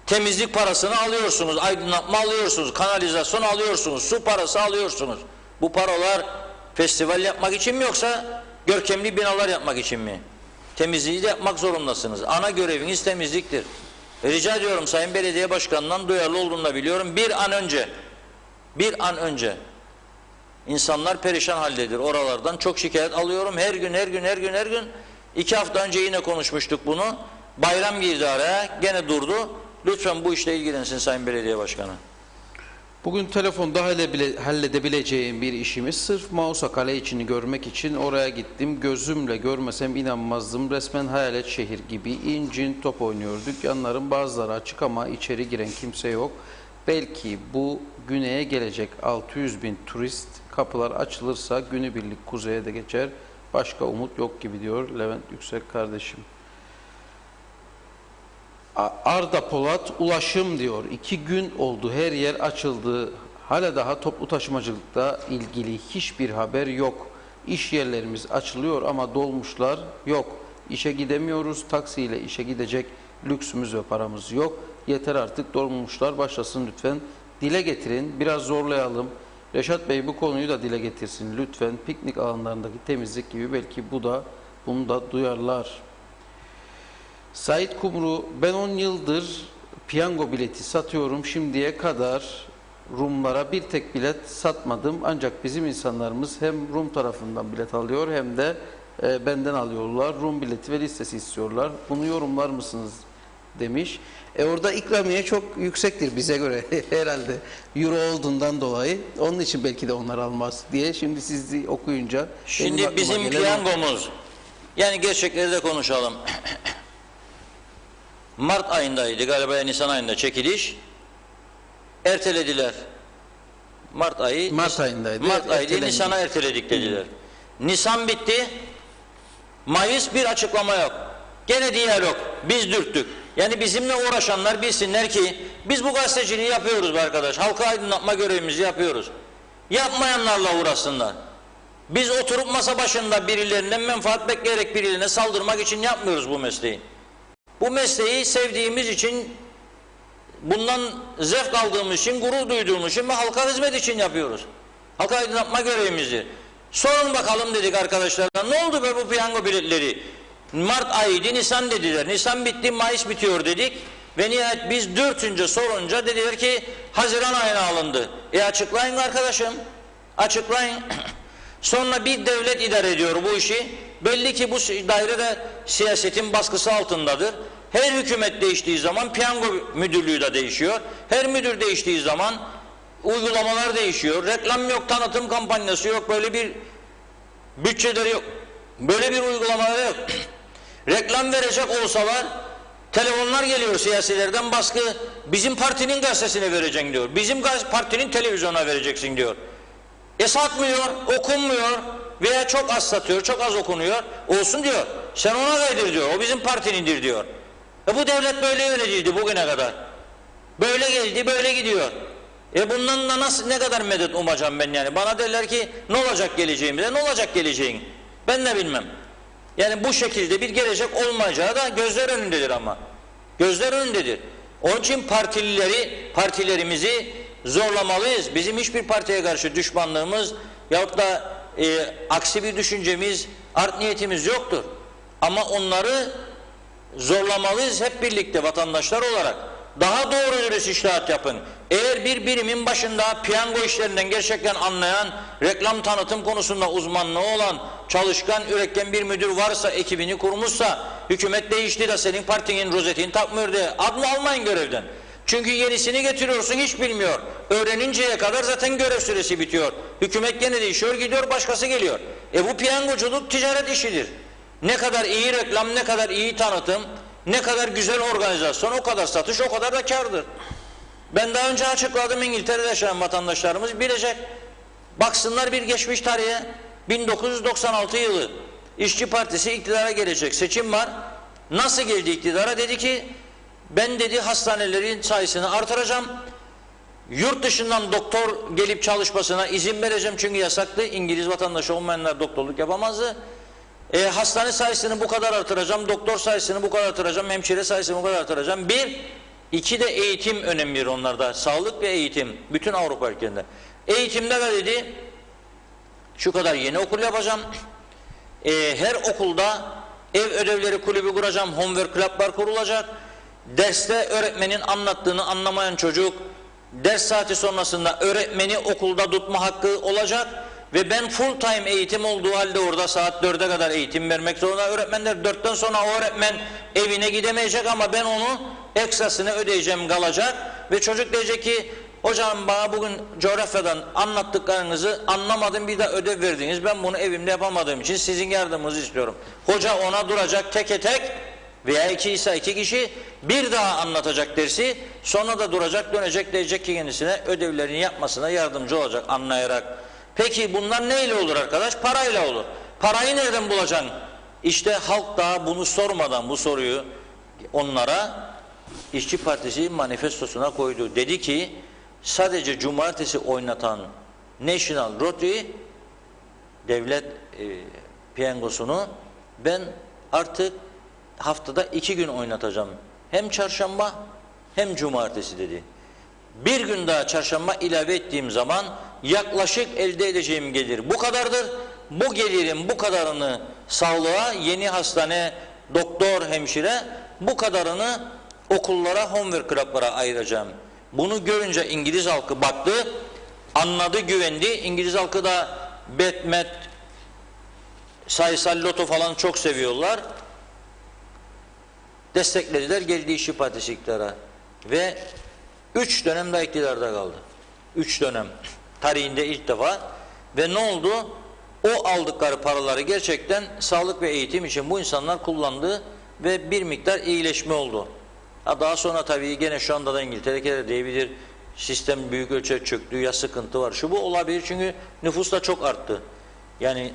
S1: Temizlik parasını alıyorsunuz, aydınlatma alıyorsunuz, kanalizasyon alıyorsunuz, su parası alıyorsunuz. Bu paralar festival yapmak için mi yoksa görkemli binalar yapmak için mi? Temizliği de yapmak zorundasınız. Ana göreviniz temizliktir. Rica ediyorum Sayın Belediye Başkanı'ndan, duyarlı olduğunu da biliyorum. Bir an önce insanlar perişan haldedir. Oralardan çok şikayet alıyorum. Her gün. 2 hafta önce yine konuşmuştuk bunu. Bayram girdi araya, gene durdu. Lütfen bu işle ilgilensin Sayın Belediye Başkanı.
S2: Bugün telefonda halledebileceğim bir işimiz, sırf Mausa Kale içini görmek için oraya gittim. Gözümle görmesem inanmazdım. Resmen hayalet şehir gibi incin top oynuyor. Dükkanların bazıları açık ama içeri giren kimse yok. Belki bu güneye gelecek 600 bin turist, kapılar açılırsa günübirlik kuzeye de geçer. Başka umut yok gibi diyor Levent Yüksek kardeşim. Arda Polat ulaşım diyor. 2 gün oldu, her yer açıldı. Hala daha toplu taşımacılıkla ilgili hiçbir haber yok. İş yerlerimiz açılıyor ama dolmuşlar yok. İşe gidemiyoruz. Taksiyle işe gidecek lüksümüz ve paramız yok. Yeter artık, dolmuşlar başlasın lütfen. Dile getirin, biraz zorlayalım. Reşat Bey bu konuyu da dile getirsin lütfen. Piknik alanlarındaki temizlik gibi, belki bunu da duyarlar. Sait Kumru, ben 10 yıldır piyango bileti satıyorum. Şimdiye kadar Rumlara bir tek bilet satmadım. Ancak bizim insanlarımız hem Rum tarafından bilet alıyor hem de benden alıyorlar. Rum bileti ve listesi istiyorlar. Bunu yorumlar mısınız demiş. Orada ikramiye çok yüksektir bize göre herhalde. Euro olduğundan dolayı. Onun için belki de onlar almaz diye. Şimdi sizi okuyunca.
S1: Şimdi bizim piyangomuz, yani gerçekleri de konuşalım. Mart ayındaydı galiba, Nisan ayında çekiliş. Ertelediler. Mart ayıydı. Nisan'a erteledik dediler. Nisan bitti. Mayıs bir açıklama yok. Gene diyalog. Biz dürttük. Yani bizimle uğraşanlar bilsinler ki biz bu gazeteciliği yapıyoruz be arkadaş. Halka aydınlatma görevimizi yapıyoruz. Yapmayanlarla uğraşsınlar. Biz oturup masa başında birilerinden menfaat bekleyerek birilerine saldırmak için yapmıyoruz bu mesleği. Bu mesleği sevdiğimiz için, bundan zevk aldığımız için, gurur duyduğumuz için ve halka hizmet için yapıyoruz. Halka aydınlatma görevimizi. Sorun bakalım dedik arkadaşlardan. Ne oldu be bu piyango biletleri? Mart ayıydı, Nisan dediler. Nisan bitti, Mayıs bitiyor dedik. Ve nihayet biz 4. sorunca dediler ki Haziran ayına alındı. Açıklayın arkadaşım. Açıklayın. Sonra bir devlet idare ediyor bu işi. Belli ki bu daire de siyasetin baskısı altındadır. Her hükümet değiştiği zaman piyango müdürlüğü de değişiyor. Her müdür değiştiği zaman uygulamalar değişiyor. Reklam yok, tanıtım kampanyası yok, böyle bir bütçeleri yok. Böyle bir uygulamaları yok. Reklam verecek olsalar telefonlar geliyor siyasilerden, baskı, bizim partinin gazetesine vereceksin diyor. Bizim partinin televizyona vereceksin diyor. Satmıyor, okunmuyor veya çok az satıyor, çok az okunuyor. Olsun diyor. Sen ona kaydır diyor. O bizim partinindir diyor. Bu devlet böyle yönetildi bugüne kadar. Böyle geldi, böyle gidiyor. Bundan da ne kadar medet umacağım ben yani. Bana derler ki ne olacak geleceğimize, ne olacak geleceğin? Ben de bilmem. Yani bu şekilde bir gelecek olmayacağı da gözler önündedir ama. Gözler önündedir. Onun için partilerimizi zorlamalıyız. Bizim hiçbir partiye karşı düşmanlığımız yahut da aksi bir düşüncemiz art niyetimiz yoktur. Ama onları zorlamalıyız hep birlikte vatandaşlar olarak. Daha doğru dürüst iştahat yapın. Eğer bir birimin başında piyango işlerinden gerçekten anlayan, reklam tanıtım konusunda uzmanlığı olan, çalışkan, üretken bir müdür varsa, ekibini kurmuşsa, hükümet değişti de senin partinin rozetini takmıyor diye adını almayın görevden. Çünkü yenisini getiriyorsun, hiç bilmiyor. Öğreninceye kadar zaten görev süresi bitiyor. Hükümet gene değişiyor, gidiyor, başkası geliyor. Bu piyangoculuk ticaret işidir. Ne kadar iyi reklam, ne kadar iyi tanıtım, ne kadar güzel organizasyon, o kadar satış, o kadar da kârdır. Ben daha önce açıkladım, İngiltere'de yaşayan vatandaşlarımız bilecek. Baksınlar bir geçmiş tarihe. 1996 yılı İşçi Partisi iktidara gelecek, seçim var. Nasıl geldi iktidara? Dedi ki ben dedi hastanelerin sayısını artıracağım. Yurt dışından doktor gelip çalışmasına izin vereceğim çünkü yasaktı. İngiliz vatandaşı olmayanlar doktorluk yapamazdı. Hastane sayısını bu kadar artıracağım, doktor sayısını bu kadar artıracağım, hemşire sayısını bu kadar artıracağım. İki de eğitim önemlidir onlarda. Sağlık ve eğitim. Bütün Avrupa ülkelerinde. Eğitimde de dedi, şu kadar yeni okul yapacağım. Her okulda ev ödevleri kulübü kuracağım, homework club'lar kurulacak. Derste öğretmenin anlattığını anlamayan çocuk, ders saati sonrasında öğretmeni okulda tutma hakkı olacak. Ve ben full time eğitim olduğu halde orada saat 4'e kadar eğitim vermek zorunda. Öğretmenler 4'ten sonra o öğretmen evine gidemeyecek ama ben onu ekstrasını ödeyeceğim, kalacak. Ve çocuk diyecek ki hocam bana bugün coğrafyadan anlattıklarınızı anlamadım, bir de ödev verdiniz. Ben bunu evimde yapamadığım için sizin yardımınızı istiyorum. Hoca ona duracak teke tek veya iki kişi bir daha anlatacak dersi. Sonra da duracak, dönecek, diyecek ki kendisine ödevlerini yapmasına yardımcı olacak anlayarak. Peki bunlar neyle olur arkadaş? Parayla olur. Parayı nereden bulacaksın? İşte halk daha bunu sormadan bu soruyu onlara İşçi Partisi manifestosuna koydu. Dedi ki sadece cumartesi oynatan National Lottery devlet piyangosunu ben artık haftada 2 gün oynatacağım. Hem çarşamba hem cumartesi dedi. Bir gün daha çarşamba ilave ettiğim zaman yaklaşık elde edeceğim gelir bu kadardır. Bu gelirin bu kadarını sağlığa, yeni hastane, doktor, hemşire, bu kadarını okullara, homework club'lara ayıracağım. Bunu görünce İngiliz halkı baktı, anladı, güvendi. İngiliz halkı da bet, sayısal loto falan çok seviyorlar. Desteklediler, geldi İşçi Partisi iktidara. Ve 3 dönem daha iktidarda kaldı. 3 dönem. Tarihinde ilk defa. Ve ne oldu? O aldıkları paraları gerçekten sağlık ve eğitim için bu insanlar kullandı ve bir miktar iyileşme oldu. Daha sonra tabii gene şu anda da İngiltere'de diyebilir, sistem büyük ölçüde çöktü, ya sıkıntı var. Şu bu olabilir çünkü nüfus da çok arttı. Yani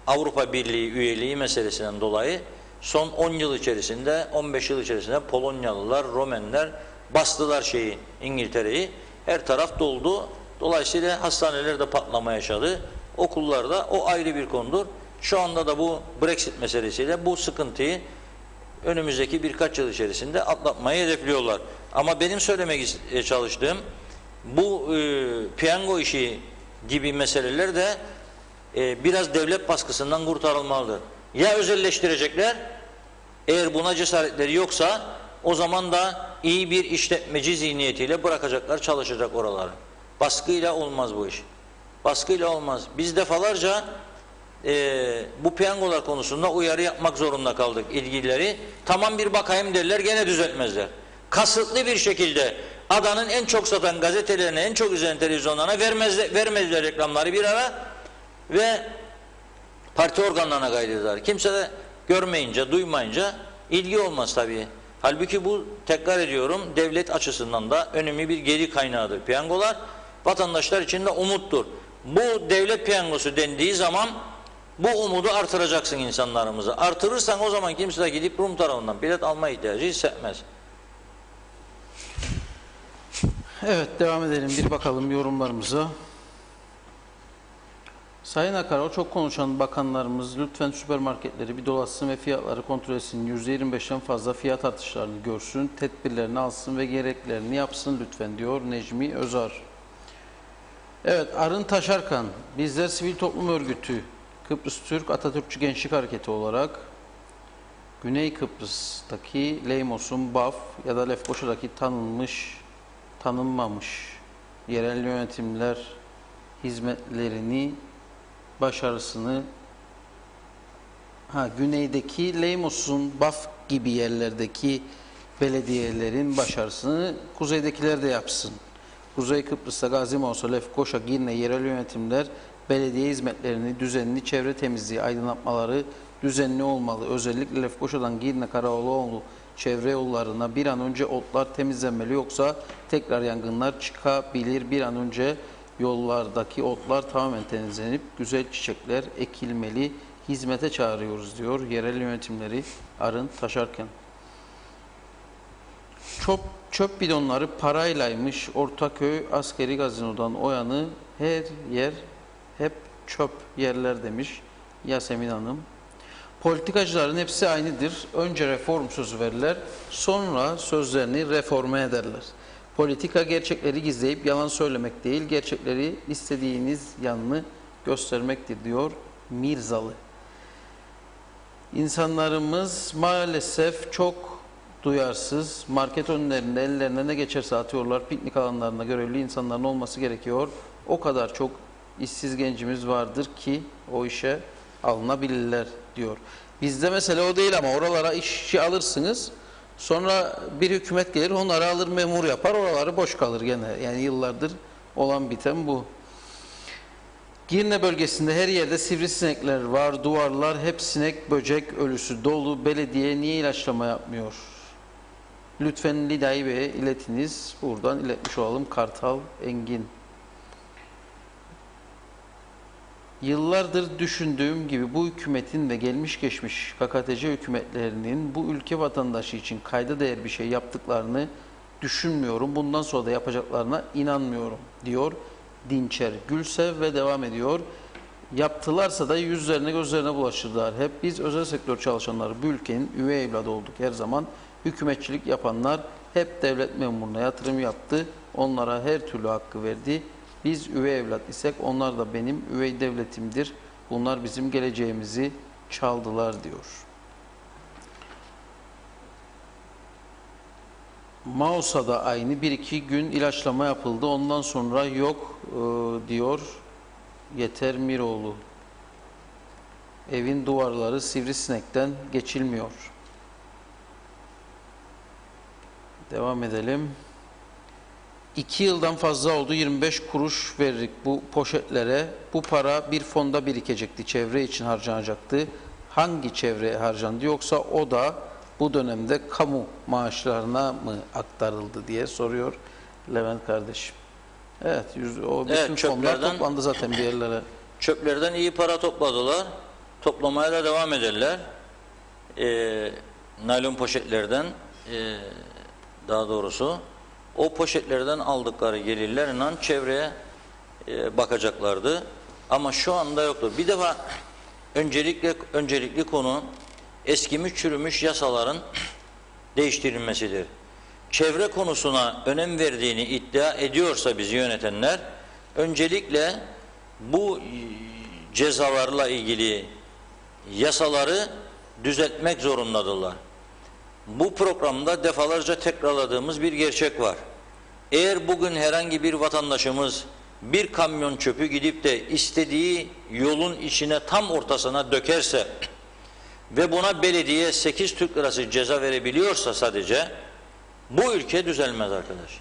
S1: Avrupa Birliği üyeliği meselesinden dolayı son 10 yıl içerisinde, 15 yıl içerisinde Polonyalılar, Romenler bastılar İngiltere'yi. Her taraf doldu. Dolayısıyla hastaneler de patlama yaşadı. Okullarda o ayrı bir konudur. Şu anda da bu Brexit meselesiyle bu sıkıntıyı önümüzdeki birkaç yıl içerisinde atlatmayı hedefliyorlar. Ama benim söylemek çalıştığım bu piyango işi gibi meseleler de biraz devlet baskısından kurtarılmalıdır. Ya özelleştirecekler, eğer buna cesaretleri yoksa o zaman da iyi bir işletmeci zihniyetiyle bırakacaklar, çalışacak oraları. Baskıyla olmaz bu iş. Baskıyla olmaz. Biz defalarca bu piyangolar konusunda uyarı yapmak zorunda kaldık ilgilileri. Tamam bir bakayım derler, gene düzeltmezler. Kasıtlı bir şekilde adanın en çok satan gazetelerine, en çok izlenen televizyonlarına vermediler reklamları bir ara ve parti organlarına kaydediyorlar. Kimse de görmeyince, duymayınca ilgi olmaz tabii. Halbuki bu, tekrar ediyorum, devlet açısından da önemli bir geri kaynağıdır piyangolar. Vatandaşlar için de umuttur. Bu devlet piyangosu dendiği zaman bu umudu artıracaksın insanlarımıza. Artırırsan o zaman kimse de gidip Rum tarafından bilet alma ihtiyacı hissetmez.
S2: Evet, devam edelim. Bir bakalım yorumlarımıza. Sayın Akar, o çok konuşan bakanlarımız lütfen süpermarketleri bir dolaşsın ve fiyatları kontrol etsin. %25'ten fazla fiyat artışlarını görsün, tedbirlerini alsın ve gereklerini yapsın lütfen diyor Necmi Özar. Evet, Arın Taşarkan, bizler sivil toplum örgütü Kıbrıs Türk Atatürkçü Gençlik Hareketi olarak Güney Kıbrıs'taki Leymos'un BAF ya da Lefkoşa'daki tanınmamış yerel yönetimler hizmetlerini, başarısını güneydeki Leymos'un BAF gibi yerlerdeki belediyelerin başarısını kuzeydekiler de yapsın. Kuzey Kıbrıs'ta Gazi Mausa, Lefkoşa, Girne yerel yönetimler belediye hizmetlerini, düzenli çevre temizliği, aydınlatmaları düzenli olmalı. Özellikle Lefkoşa'dan Girne, Karaoğluoğlu çevre yollarına bir an önce otlar temizlenmeli, yoksa tekrar yangınlar çıkabilir. Bir an önce yollardaki otlar tamamen temizlenip güzel çiçekler ekilmeli. Hizmete çağırıyoruz diyor yerel yönetimleri Arın Taşarken. Çöp bidonları paraylaymış. Ortaköy askeri gazinodan o yanı her yer hep çöp yerler demiş Yasemin Hanım. Politikacıların hepsi aynıdır. Önce reform sözü verirler, sonra sözlerini reforme ederler. Politika gerçekleri gizleyip yalan söylemek değil, gerçekleri istediğiniz yanını göstermektir diyor Mirzalı. İnsanlarımız maalesef çok duyarsız. Market önlerinde ellerine ne geçerse atıyorlar. Piknik alanlarında görevli insanların olması gerekiyor. O kadar çok işsiz gencimiz vardır ki o işe alınabilirler diyor. Bizde mesele o değil, ama oralara işçi alırsınız. Sonra bir hükümet gelir, onları alır memur yapar, oraları boş kalır gene. Yani yıllardır olan biten bu. Girne bölgesinde her yerde sivrisinekler var, duvarlar hep sinek böcek ölüsü dolu. Belediye niye ilaçlama yapmıyor? Lütfen Liday Bey'e iletiniz. Buradan iletmiş olalım. Kartal Engin. Yıllardır düşündüğüm gibi bu hükümetin ve gelmiş geçmiş KKTC hükümetlerinin bu ülke vatandaşı için kayda değer bir şey yaptıklarını düşünmüyorum. Bundan sonra da yapacaklarına inanmıyorum diyor Dinçer Gülsev ve devam ediyor. Yaptılarsa da yüzlerine gözlerine bulaştırdılar. Hep biz özel sektör çalışanları bu ülkenin üvey evladı olduk her zaman. Hükümetçilik yapanlar hep devlet memuruna yatırım yaptı. Onlara her türlü hakkı verdi. Biz üvey evlat isek onlar da benim üvey devletimdir. Bunlar bizim geleceğimizi çaldılar diyor. Mausa'da aynı 1-2 gün ilaçlama yapıldı. Ondan sonra yok diyor Yeter Miroğlu. Evin duvarları sivrisinekten geçilmiyor. Devam edelim. 2 yıldan fazla oldu, 25 kuruş verdik bu poşetlere. Bu para bir fonda birikecekti, çevre için harcanacaktı. Hangi çevreye harcandı, yoksa o da bu dönemde kamu maaşlarına mı aktarıldı diye soruyor Levent kardeşim. Evet, o bütün fonlar toplandı zaten bir yerlere.
S1: Çöplerden iyi para topladılar. Toplamaya da devam ederler. Naylon poşetlerden daha doğrusu o poşetlerden aldıkları gelirlerle çevreye bakacaklardı. Ama şu anda yoktur. Bir defa öncelikli konu eskimiş çürümüş yasaların değiştirilmesidir. Çevre konusuna önem verdiğini iddia ediyorsa bizi yönetenler, öncelikle bu cezalarla ilgili yasaları düzeltmek zorundadırlar. Bu programda defalarca tekrarladığımız bir gerçek var. Eğer bugün herhangi bir vatandaşımız bir kamyon çöpü gidip de istediği yolun içine tam ortasına dökerse ve buna belediye 8 Türk lirası ceza verebiliyorsa sadece, bu ülke düzelmez arkadaş.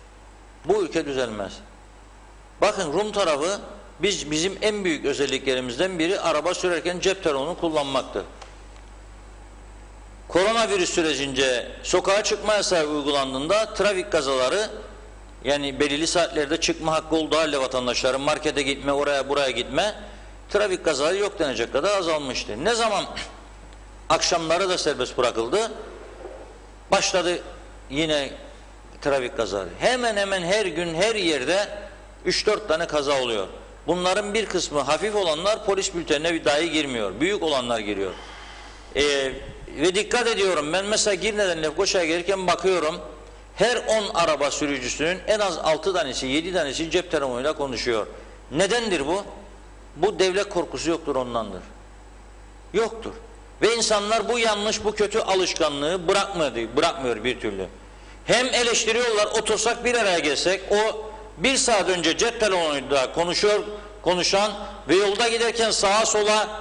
S1: Bu ülke düzelmez. Bakın Rum tarafı, bizim en büyük özelliklerimizden biri araba sürerken cep telefonu kullanmaktı. Koronavirüs sürecince sokağa çıkma yasağı uygulandığında trafik kazaları, yani belirli saatlerde çıkma hakkı olduğu halde vatandaşların markete gitme, oraya buraya gitme, trafik kazaları yok denecek kadar azalmıştı. Ne zaman akşamları da serbest bırakıldı, başladı yine trafik kazaları. Hemen hemen her gün her yerde 3-4 tane kaza oluyor. Bunların bir kısmı hafif olanlar polis bültenine dahi girmiyor. Büyük olanlar giriyor. Ve dikkat ediyorum, ben mesela Girne'den Lefkoşa'ya gelirken bakıyorum, her 10 araba sürücüsünün en az 6 tanesi 7 tanesi cep telefonuyla konuşuyor. Nedendir bu? Bu devlet korkusu yoktur, ondandır. Yoktur. Ve insanlar bu yanlış, bu kötü alışkanlığı bırakmıyor bir türlü. Hem eleştiriyorlar, otursak bir araya gelsek, o bir saat önce cep telefonuyla konuşan ve yolda giderken sağa sola,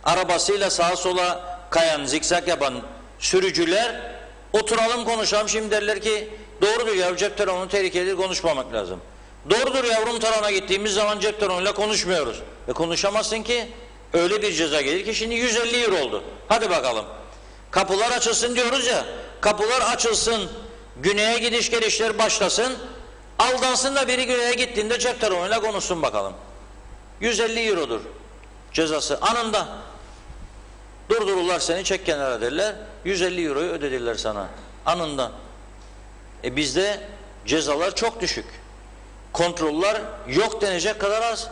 S1: arabasıyla sağa sola kayan, zikzak yapan sürücüler, oturalım konuşalım. Şimdi derler ki, doğrudur ya, cep telefonu tehlikelidir, konuşmamak lazım. Doğrudur yavrum, tarhana gittiğimiz zaman cep telefonuyla konuşmuyoruz. Konuşamazsın ki, öyle bir ceza gelir ki şimdi 150 euro oldu. Hadi bakalım. Kapılar açılsın diyoruz ya, kapılar açılsın, güneye gidiş gelişler başlasın, aldansın da biri güneye gittiğinde cep telefonuyla konuşsun bakalım. 150 eurodur cezası anında. Durdururlar seni, çek kenara derler, 150 euroyu ödedirler sana anında. Bizde cezalar çok düşük. Kontroller yok denecek kadar az.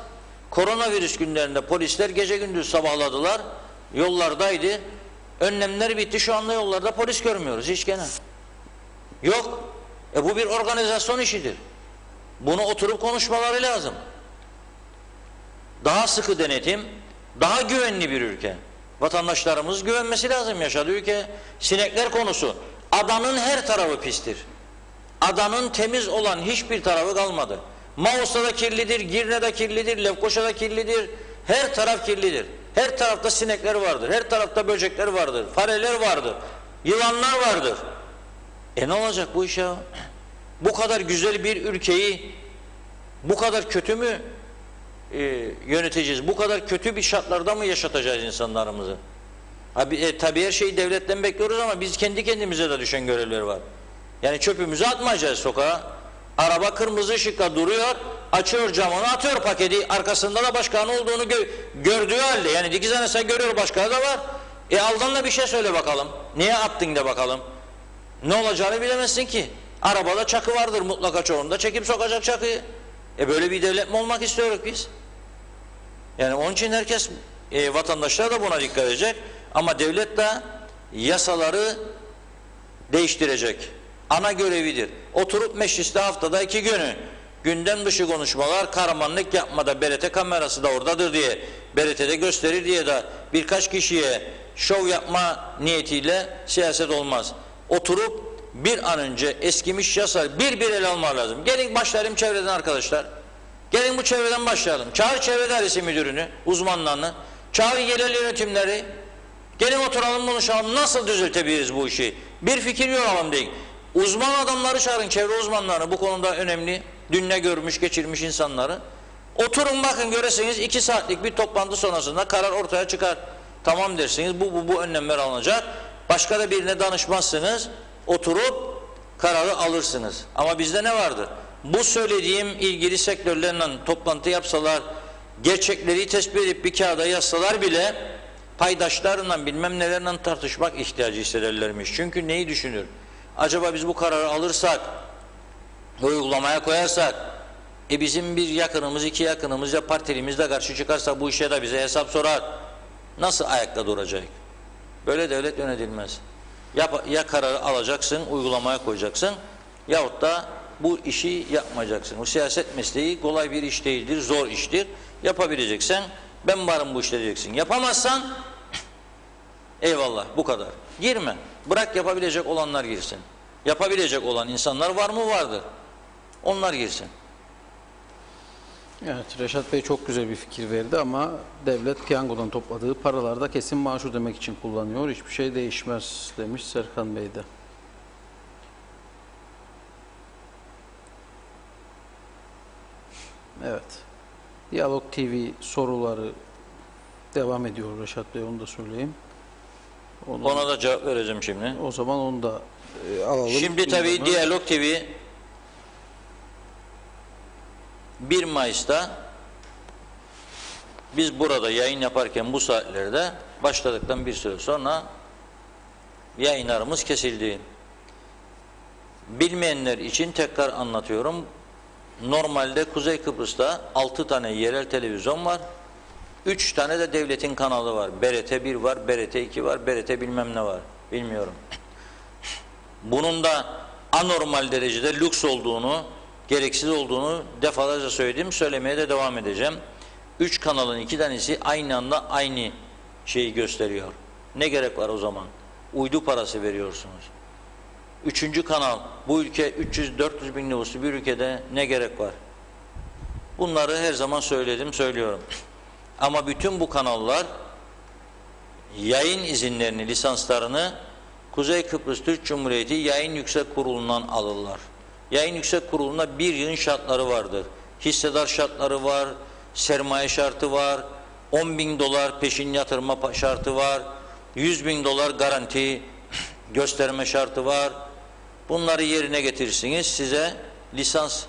S1: Koronavirüs günlerinde polisler gece gündüz sabahladılar, yollardaydı. Önlemler bitti, şu anda yollarda polis görmüyoruz hiç gene. Yok. Bu bir organizasyon işidir. Bunu oturup konuşmaları lazım. Daha sıkı denetim, daha güvenli bir ülke. Vatandaşlarımız güvenmesi lazım yaşadığı ülke. Sinekler konusu. Adanın her tarafı pistir. Adanın temiz olan hiçbir tarafı kalmadı. Mausta da kirlidir, Girne'de kirlidir, Lefkoşa'da kirlidir. Her taraf kirlidir. Her tarafta sinekler vardır. Her tarafta böcekler vardır. Fareler vardır. Yılanlar vardır. Ne olacak bu iş ya? Bu kadar güzel bir ülkeyi bu kadar kötü mü yöneteceğiz? Bu kadar kötü bir şartlarda mı yaşatacağız insanlarımızı? Tabii her şeyi devletten bekliyoruz ama biz kendi kendimize de düşen görevler var. Yani çöpümüzü atmayacağız sokağa. Araba kırmızı ışıkta duruyor, açıyor camını, atıyor paketi, arkasında da başkanın olduğunu gördüğü halde, yani dikiz anası görüyor, başkanı da var. Aldan da bir şey söyle bakalım. Niye attın de bakalım. Ne olacağını bilemezsin ki. Arabada çakı vardır mutlaka çoğunda, çekip sokacak çakıyı. Böyle bir devlet mi olmak istiyoruz biz? Yani onun için herkes, vatandaşlar da buna dikkat edecek. Ama devlet de yasaları değiştirecek. Ana görevidir. Oturup mecliste haftada 2 günü gündem dışı konuşmalar, kahramanlık yapmada BRT kamerası da oradadır diye, BRT'de gösterir diye de birkaç kişiye şov yapma niyetiyle siyaset olmaz. Oturup bir an önce eskimiş yasaları bir ele almak lazım. Gelin başlayalım çevreden arkadaşlar. Gelin bu çevreden başlayalım. Çağır çevre dairesi müdürünü, uzmanlarını, çağır yerel yönetimleri. Gelin oturalım konuşalım, nasıl düzeltebiliriz bu işi? Bir fikir yoralım deyin. Uzman adamları çağırın, çevre uzmanlarını, bu konuda önemli, dünle görmüş geçirmiş insanları. Oturun bakın, göresiniz 2 saatlik bir toplantı sonrasında karar ortaya çıkar. Tamam dersiniz, bu önlemler alınacak. Başka da birine danışmazsınız, oturup kararı alırsınız. Ama bizde ne vardır? Bu söylediğim ilgili sektörlerle toplantı yapsalar, gerçekleri tespit edip bir kağıda yazsalar bile paydaşlarla bilmem nelerle tartışmak ihtiyacı hissederlermiş. Çünkü neyi düşünür? Acaba biz bu kararı alırsak, uygulamaya koyarsak, bizim bir yakınımız, 2 yakınımız ya partilimiz de karşı çıkarsa bu işe de bize hesap sorar. Nasıl ayakta duracak? Böyle devlet yönetilmez. Ya kararı alacaksın, uygulamaya koyacaksın, yahut da bu işi yapmayacaksın. Bu siyaset mesleği kolay bir iş değildir, zor iştir. Yapabileceksen ben varım bu işte diyeceksin. Yapamazsan eyvallah, bu kadar. Girme. Bırak yapabilecek olanlar girsin. Yapabilecek olan insanlar var mı? Vardır. Onlar girsin.
S2: Evet, Reşat Bey çok güzel bir fikir verdi ama devlet piyangodan topladığı paraları da kesin maaş ödemek için kullanıyor. Hiçbir şey değişmez demiş Serkan Bey de. Evet. Diyalog TV soruları devam ediyor Reşat Bey, onu da söyleyeyim.
S1: Ona da cevap vereceğim şimdi.
S2: O zaman onu da alalım.
S1: Şimdi tabii Diyalog TV 1 Mayıs'ta biz burada yayın yaparken bu saatlerde başladıktan bir süre sonra yayınlarımız kesildi. Bilmeyenler için tekrar anlatıyorum. Normalde Kuzey Kıbrıs'ta 6 tane yerel televizyon var. 3 tane de devletin kanalı var. BRT 1 var, BRT 2 var, BRT bilmem ne var. Bilmiyorum. Bunun da anormal derecede lüks olduğunu, gereksiz olduğunu defalarca söyledim. Söylemeye de devam edeceğim. 3 kanalın 2 tanesi aynı anda aynı şeyi gösteriyor. Ne gerek var o zaman? Uydu parası veriyorsunuz. Üçüncü kanal, bu ülke 300-400 bin nüfuslu bir ülkede ne gerek var? Bunları her zaman söyledim, söylüyorum. Ama bütün bu kanallar yayın izinlerini, lisanslarını Kuzey Kıbrıs Türk Cumhuriyeti Yayın Yüksek Kurulu'ndan alırlar. Yayın Yüksek Kurulu'nda bir yığın şartları vardır. Hissedar şartları var, sermaye şartı var, 10 bin dolar peşin yatırma şartı var, 100 bin dolar garanti gösterme şartı var. Bunları yerine getirirsiniz, size lisans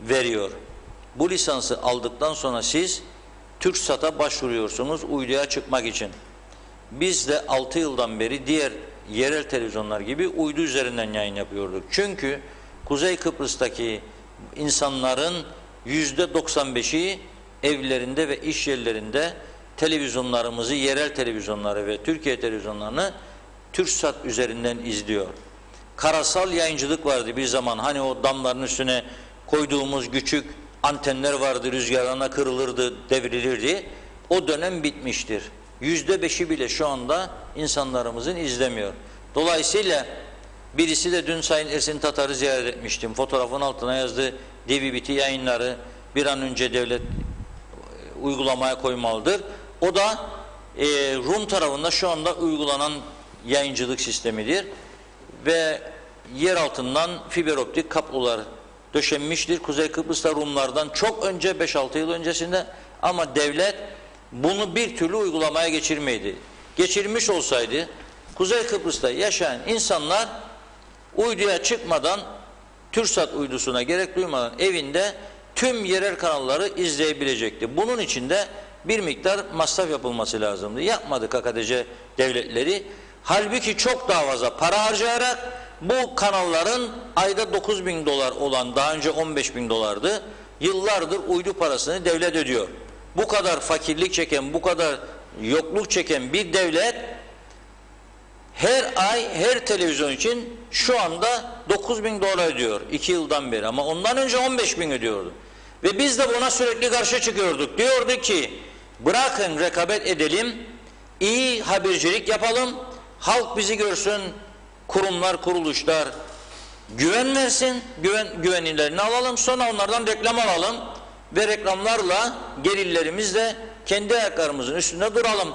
S1: veriyor. Bu lisansı aldıktan sonra siz TürkSat'a başvuruyorsunuz uyduya çıkmak için. Biz de 6 yıldan beri diğer yerel televizyonlar gibi uydu üzerinden yayın yapıyorduk. Çünkü Kuzey Kıbrıs'taki insanların %95'i evlerinde ve iş yerlerinde televizyonlarımızı, yerel televizyonları ve Türkiye televizyonlarını TürkSat üzerinden izliyor. Karasal yayıncılık vardı bir zaman. Hani o damların üstüne koyduğumuz küçük antenler vardı, rüzgarlarına kırılırdı, devrilirdi. O dönem bitmiştir. %5'i bile şu anda insanlarımızın izlemiyor. Dolayısıyla birisi de dün Sayın Ersin Tatar'ı ziyaret etmiştim. Fotoğrafın altına yazdı. DVB-T yayınları bir an önce devlet uygulamaya koymalıdır. O da Rum tarafında şu anda uygulanan yayıncılık sistemidir. Ve yer altından fiber optik kablolar döşenmiştir. Kuzey Kıbrıs'ta Rumlardan çok önce 5-6 yıl öncesinde, ama devlet bunu bir türlü uygulamaya geçirmeydi. Geçirmiş olsaydı Kuzey Kıbrıs'ta yaşayan insanlar uyduya çıkmadan, TürkSat uydusuna gerek duymadan evinde tüm yerel kanalları izleyebilecekti. Bunun için de bir miktar masraf yapılması lazımdı. Yapmadı KKTC devletleri. Halbuki çok daha fazla para harcayarak bu kanalların ayda 9 bin dolar olan, daha önce 15 bin dolardı, yıllardır uydu parasını devlet ödüyor. Bu kadar fakirlik çeken, bu kadar yokluk çeken bir devlet her ay her televizyon için şu anda 9 bin dolar ödüyor 2 yıldan beri, ama ondan önce 15 bin ödüyordu. Ve biz de buna sürekli karşı çıkıyorduk. Diyorduk ki bırakın rekabet edelim, iyi habercilik yapalım, halk bizi görsün, kurumlar, kuruluşlar güven versin, güvenilerini alalım, sonra onlardan reklam alalım ve reklamlarla gelirlerimizle kendi ayaklarımızın üstünde duralım.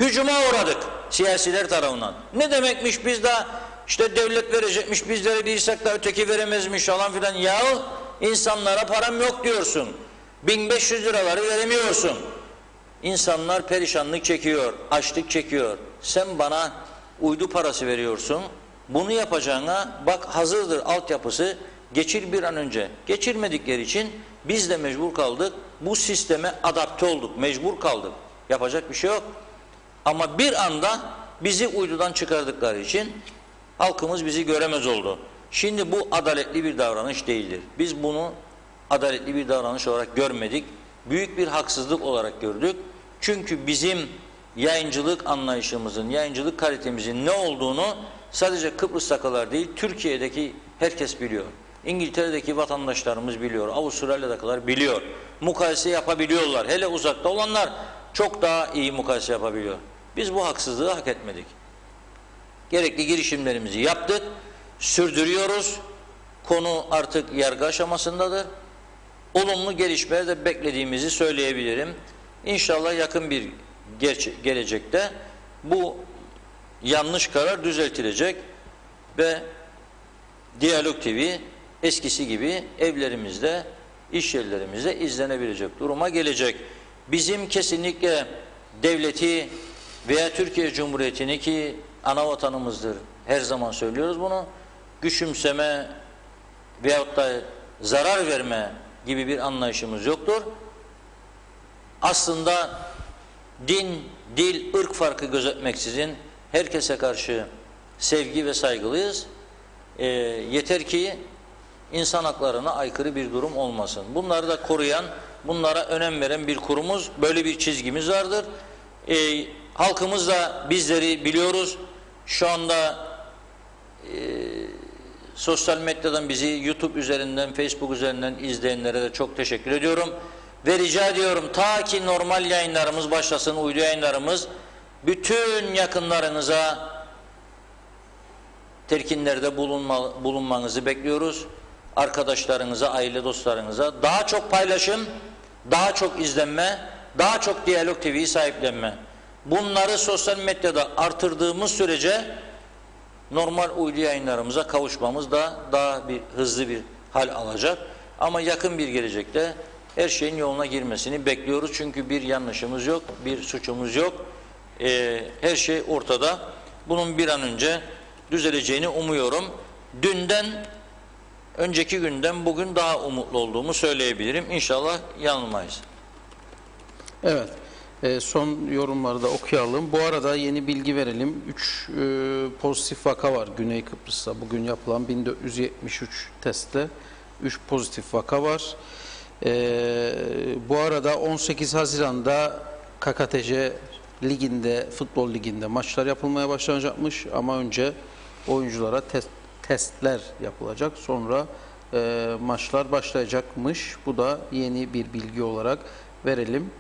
S1: Hücuma uğradık siyasiler tarafından. Ne demekmiş, biz de işte devlet verecekmiş, bizlere değilsek de öteki veremezmiş falan filan. Yahu insanlara param yok diyorsun, 1500 liraları veremiyorsun. İnsanlar perişanlık çekiyor, açlık çekiyor. Sen bana uydu parası veriyorsun. Bunu yapacağına bak, hazırdır altyapısı, geçir bir an önce. Geçirmedikleri için biz de mecbur kaldık. Bu sisteme adapte olduk, mecbur kaldık. Yapacak bir şey yok. Ama bir anda bizi uydudan çıkardıkları için halkımız bizi göremez oldu. Şimdi bu adaletli bir davranış değildir. Biz bunu adaletli bir davranış olarak görmedik. Büyük bir haksızlık olarak gördük. Çünkü bizim yayıncılık anlayışımızın, yayıncılık kalitemizin ne olduğunu sadece Kıbrıs'takiler değil, Türkiye'deki herkes biliyor. İngiltere'deki vatandaşlarımız biliyor, Avustralya'dakiler biliyor. Mukayese yapabiliyorlar. Hele uzakta olanlar çok daha iyi mukayese yapabiliyor. Biz bu haksızlığı hak etmedik. Gerekli girişimlerimizi yaptık, sürdürüyoruz. Konu artık yargı aşamasındadır. Olumlu gelişmeleri de beklediğimizi söyleyebilirim. İnşallah yakın bir gelecekte bu yanlış karar düzeltilecek ve Diyalog TV eskisi gibi evlerimizde, iş yerlerimizde izlenebilecek duruma gelecek. Bizim kesinlikle devleti veya Türkiye Cumhuriyeti'ni, ki ana vatanımızdır, her zaman söylüyoruz bunu, küçümseme veyahut da zarar verme gibi bir anlayışımız yoktur. Aslında din, dil, ırk farkı gözetmeksizin herkese karşı sevgi ve saygılıyız. Yeter ki insan haklarına aykırı bir durum olmasın. Bunları da koruyan, bunlara önem veren bir kurumuz, böyle bir çizgimiz vardır. Halkımız da bizleri biliyoruz. Şu anda sosyal medyadan bizi YouTube üzerinden, Facebook üzerinden izleyenlere de çok teşekkür ediyorum. Ve rica ediyorum, ta ki normal yayınlarımız başlasın, uydu yayınlarımız, bütün yakınlarınıza telkinlerde bulunmanızı bekliyoruz. Arkadaşlarınıza, aile dostlarınıza daha çok paylaşım, daha çok izlenme, daha çok Diyalog TV'yi sahiplenme. Bunları sosyal medyada artırdığımız sürece normal uydu yayınlarımıza kavuşmamız da daha hızlı bir hal alacak. Ama yakın bir gelecekte her şeyin yoluna girmesini bekliyoruz. Çünkü bir yanlışımız yok, bir suçumuz yok. Her şey ortada. Bunun bir an önce düzeleceğini umuyorum. Önceki günden bugün daha umutlu olduğumu söyleyebilirim. İnşallah yanılmayız.
S2: Evet. Son yorumları da okuyalım. Bu arada yeni bilgi verelim. 3 pozitif vaka var Güney Kıbrıs'ta. Bugün yapılan 1473 testte 3 pozitif vaka var. Bu arada 18 Haziran'da KKTC liginde, futbol liginde maçlar yapılmaya başlanacakmış. Ama önce oyunculara testler yapılacak. Sonra maçlar başlayacakmış. Bu da yeni bir bilgi olarak verelim.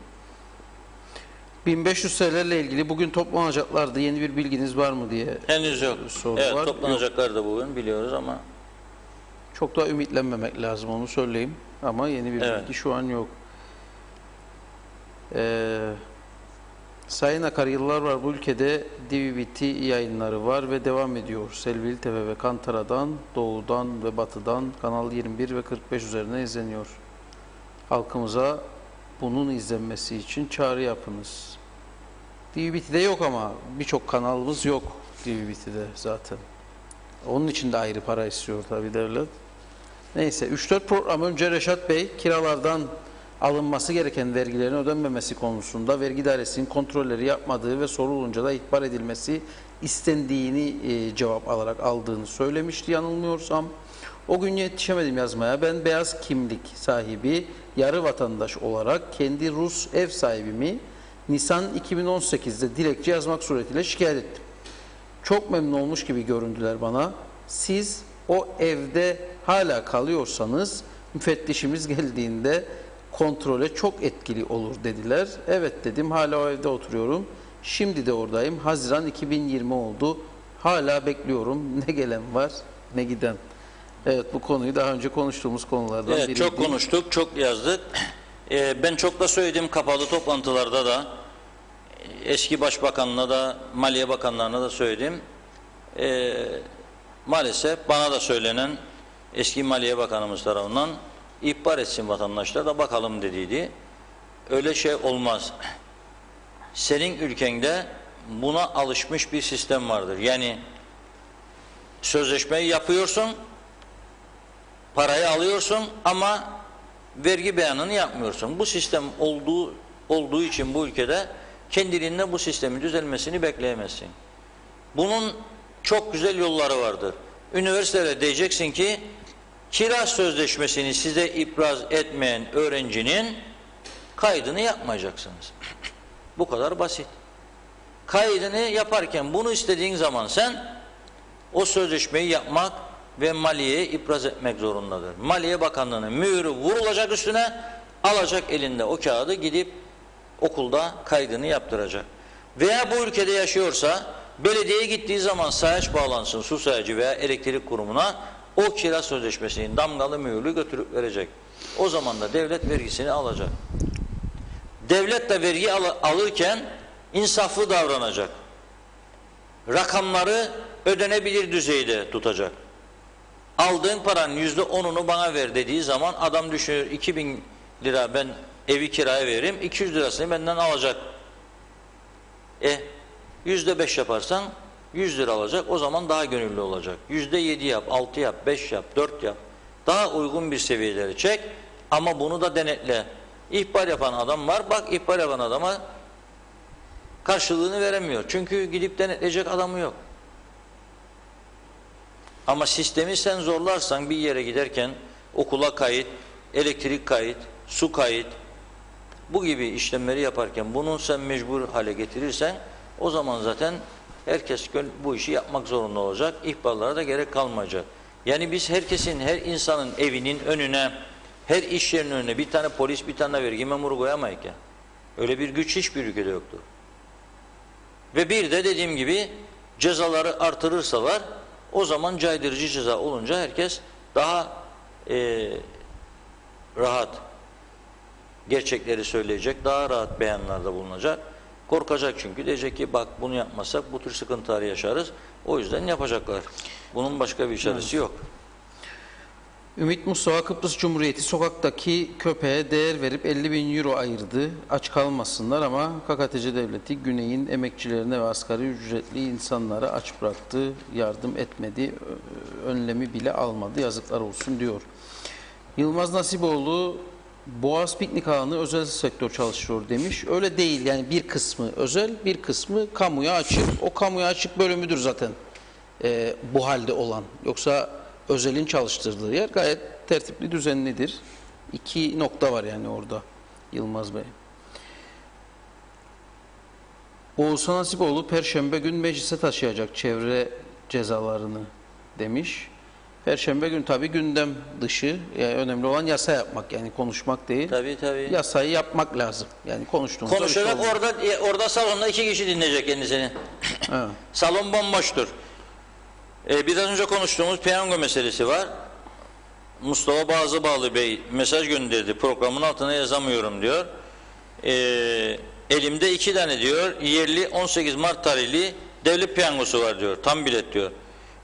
S2: 1500 TL ile ilgili bugün toplanacaklardı. Yeni bir bilginiz var mı diye
S1: Henüz yok.
S2: soru
S1: Evet,
S2: var.
S1: toplanacaklar da bugün biliyoruz ama
S2: Çok da ümitlenmemek lazım, onu söyleyeyim. Ama yeni bir bilgi şu an yok. Sayın Akar, yıllar var bu ülkede DVB-T yayınları var ve devam ediyor. Selvili Tepe ve Kantara'dan, doğudan ve batıdan Kanal 21 ve 45 üzerine izleniyor. Halkımıza bunun izlenmesi için çağrı yapınız. DVB-T'de yok ama birçok kanalımız yok DVB-T'de zaten. Onun için de ayrı para istiyor tabii devlet. Neyse, 3-4 program önce Reşat Bey kiralardan alınması gereken vergilerin ödenmemesi konusunda vergi dairesinin kontrolleri yapmadığı ve sorulunca da ihbar edilmesi istendiğini cevap alarak aldığını söylemişti yanılmıyorsam. O gün yetişemedim yazmaya. Ben beyaz kimlik sahibi yarı vatandaş olarak kendi Rus ev sahibimi Nisan 2018'de dilekçe yazmak suretiyle şikayet ettim. Çok memnun olmuş gibi göründüler bana. Siz o evde hala kalıyorsanız müfettişimiz geldiğinde kontrole çok etkili olur dediler. Evet dedim, hala o evde oturuyorum. Şimdi de oradayım. Haziran 2020 oldu. Hala bekliyorum. Ne gelen var ne giden. Evet, bu konuyu daha önce konuştuğumuz konulardan biriydi.
S1: Çok konuştuk, çok yazdık. Ben çok da söyledim kapalı toplantılarda da. Eski Başbakanına da, Maliye Bakanlarına da söyledim. Maalesef bana da söylenen eski Maliye Bakanımız tarafından ihbar etsin vatandaşlar da bakalım dediydi. Öyle şey olmaz. Senin ülkende buna alışmış bir sistem vardır. Yani sözleşmeyi yapıyorsun, parayı alıyorsun ama vergi beyanını yapmıyorsun. Bu sistem olduğu için bu ülkede kendiliğinden bu sistemin düzelmesini bekleyemezsin. Bunun çok güzel yolları vardır. Üniversitede diyeceksin ki kira sözleşmesini size ibraz etmeyen öğrencinin kaydını yapmayacaksınız. Bu kadar basit. Kaydını yaparken bunu istediğin zaman sen o sözleşmeyi yapmak ve maliyeye ibraz etmek zorundadır. Maliye Bakanlığı'nın mühürü vurulacak üstüne, alacak elinde o kağıdı, gidip okulda kaydını yaptıracak. Veya bu ülkede yaşıyorsa belediyeye gittiği zaman sayaç bağlansın, su sayacı veya elektrik kurumuna, o kira sözleşmesinin damgalı mühürlü götürüp verecek. O zaman da devlet vergisini alacak. Devlet de vergi alırken insaflı davranacak. Rakamları ödenebilir düzeyde tutacak. Aldığın paranın %10'unu bana ver dediği zaman adam düşünür, 2000 lira ben evi kiraya veririm, 200 lirasını benden alacak. %5 yaparsan 100 lira alacak, o zaman daha gönüllü olacak. %7 yap, 6 yap, 5 yap, 4 yap. Daha uygun bir seviyeleri çek ama bunu da denetle. İhbar yapan adam var, bak ihbar yapan adama karşılığını veremiyor. Çünkü gidip denetleyecek adamı yok. Ama sistemi sen zorlarsan bir yere giderken okula kayıt, elektrik kayıt, su kayıt, bu gibi işlemleri yaparken bunu sen mecbur hale getirirsen o zaman zaten herkes bu işi yapmak zorunda olacak. İhbarlara da gerek kalmayacak. Yani biz herkesin, her insanın evinin önüne, her iş yerinin önüne bir tane polis, bir tane vergi memuru koyamayız ya. Öyle bir güç hiçbir ülkede yoktur. Ve bir de dediğim gibi cezaları artırırsalar o zaman caydırıcı ceza olunca herkes daha rahat gerçekleri söyleyecek, daha rahat beyanlarda bulunacak. Korkacak çünkü, diyecek ki bak bunu yapmasak bu tür sıkıntıları yaşarız. O yüzden yapacaklar. Bunun başka bir çaresi yok.
S2: Ümit Mustafa, Kıbrıs Cumhuriyeti sokaktaki köpeğe değer verip 50.000 euro ayırdı. Aç kalmasınlar ama KKTC devleti Güney'in emekçilerine ve asgari ücretli insanlara aç bıraktı. Yardım etmedi, önlemi bile almadı. Yazıklar olsun diyor. Yılmaz Nasiboğlu, Boğaz Piknik Alanı özel sektör çalıştırıyor demiş. Öyle değil, yani bir kısmı özel, bir kısmı kamuya açık. O kamuya açık bölümüdür zaten bu halde olan. Yoksa özelin çalıştırdığı yer gayet tertipli, düzenlidir. 2 nokta var yani orada Yılmaz Bey. Oğuzhan Nasipoğlu, Perşembe gün meclise taşıyacak çevre cezalarını demiş. Perşembe gün tabii gündem dışı, yani önemli olan yasa yapmak, yani konuşmak değil.
S1: Tabii.
S2: Yasayı yapmak lazım. Yani konuştuğumuzda
S1: Konuşacak,
S2: bir şey olmaz.
S1: orada salonda 2 kişi dinleyecek kendisini.
S2: Evet.
S1: Salon bomboştur. Biraz önce konuştuğumuz piyango meselesi var. Mustafa Bazıbağlı Bey mesaj gönderdi. Programın altına yazamıyorum diyor. Elimde 2 tane diyor yerli 18 Mart tarihli devlet piyangosu var diyor. Tam bilet diyor.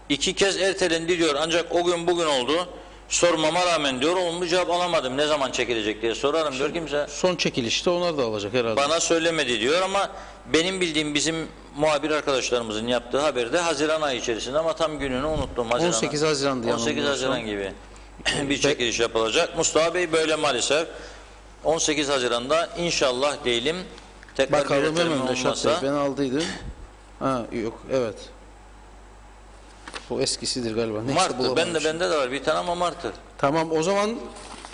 S1: 2 kez ertelendi diyor. Ancak o gün bugün oldu. Sormama rağmen diyor olumlu cevap alamadım. Ne zaman çekilecek diye sorarım diyor kimse.
S2: Son çekilişte onlar da alacak herhalde.
S1: Bana söylemedi diyor ama benim bildiğim bizim muhabir arkadaşlarımızın yaptığı haberde Haziran ayı içerisinde, ama tam gününü unuttum.
S2: 18 Haziran'dı
S1: 18 Haziran gibi bir çekiliş yapılacak. Mustafa Bey böyle maalesef. 18 Haziran'da inşallah diyelim, tekrar
S2: Bakalım
S1: yönetimi
S2: hemen Reşat Bey,
S1: olmasa.
S2: ben aldıydım. Ha yok, evet. Bu eskisidir galiba. Neyse,
S1: Mart'tır. Bende de var bir tane ama Mart'tır.
S2: Tamam, o zaman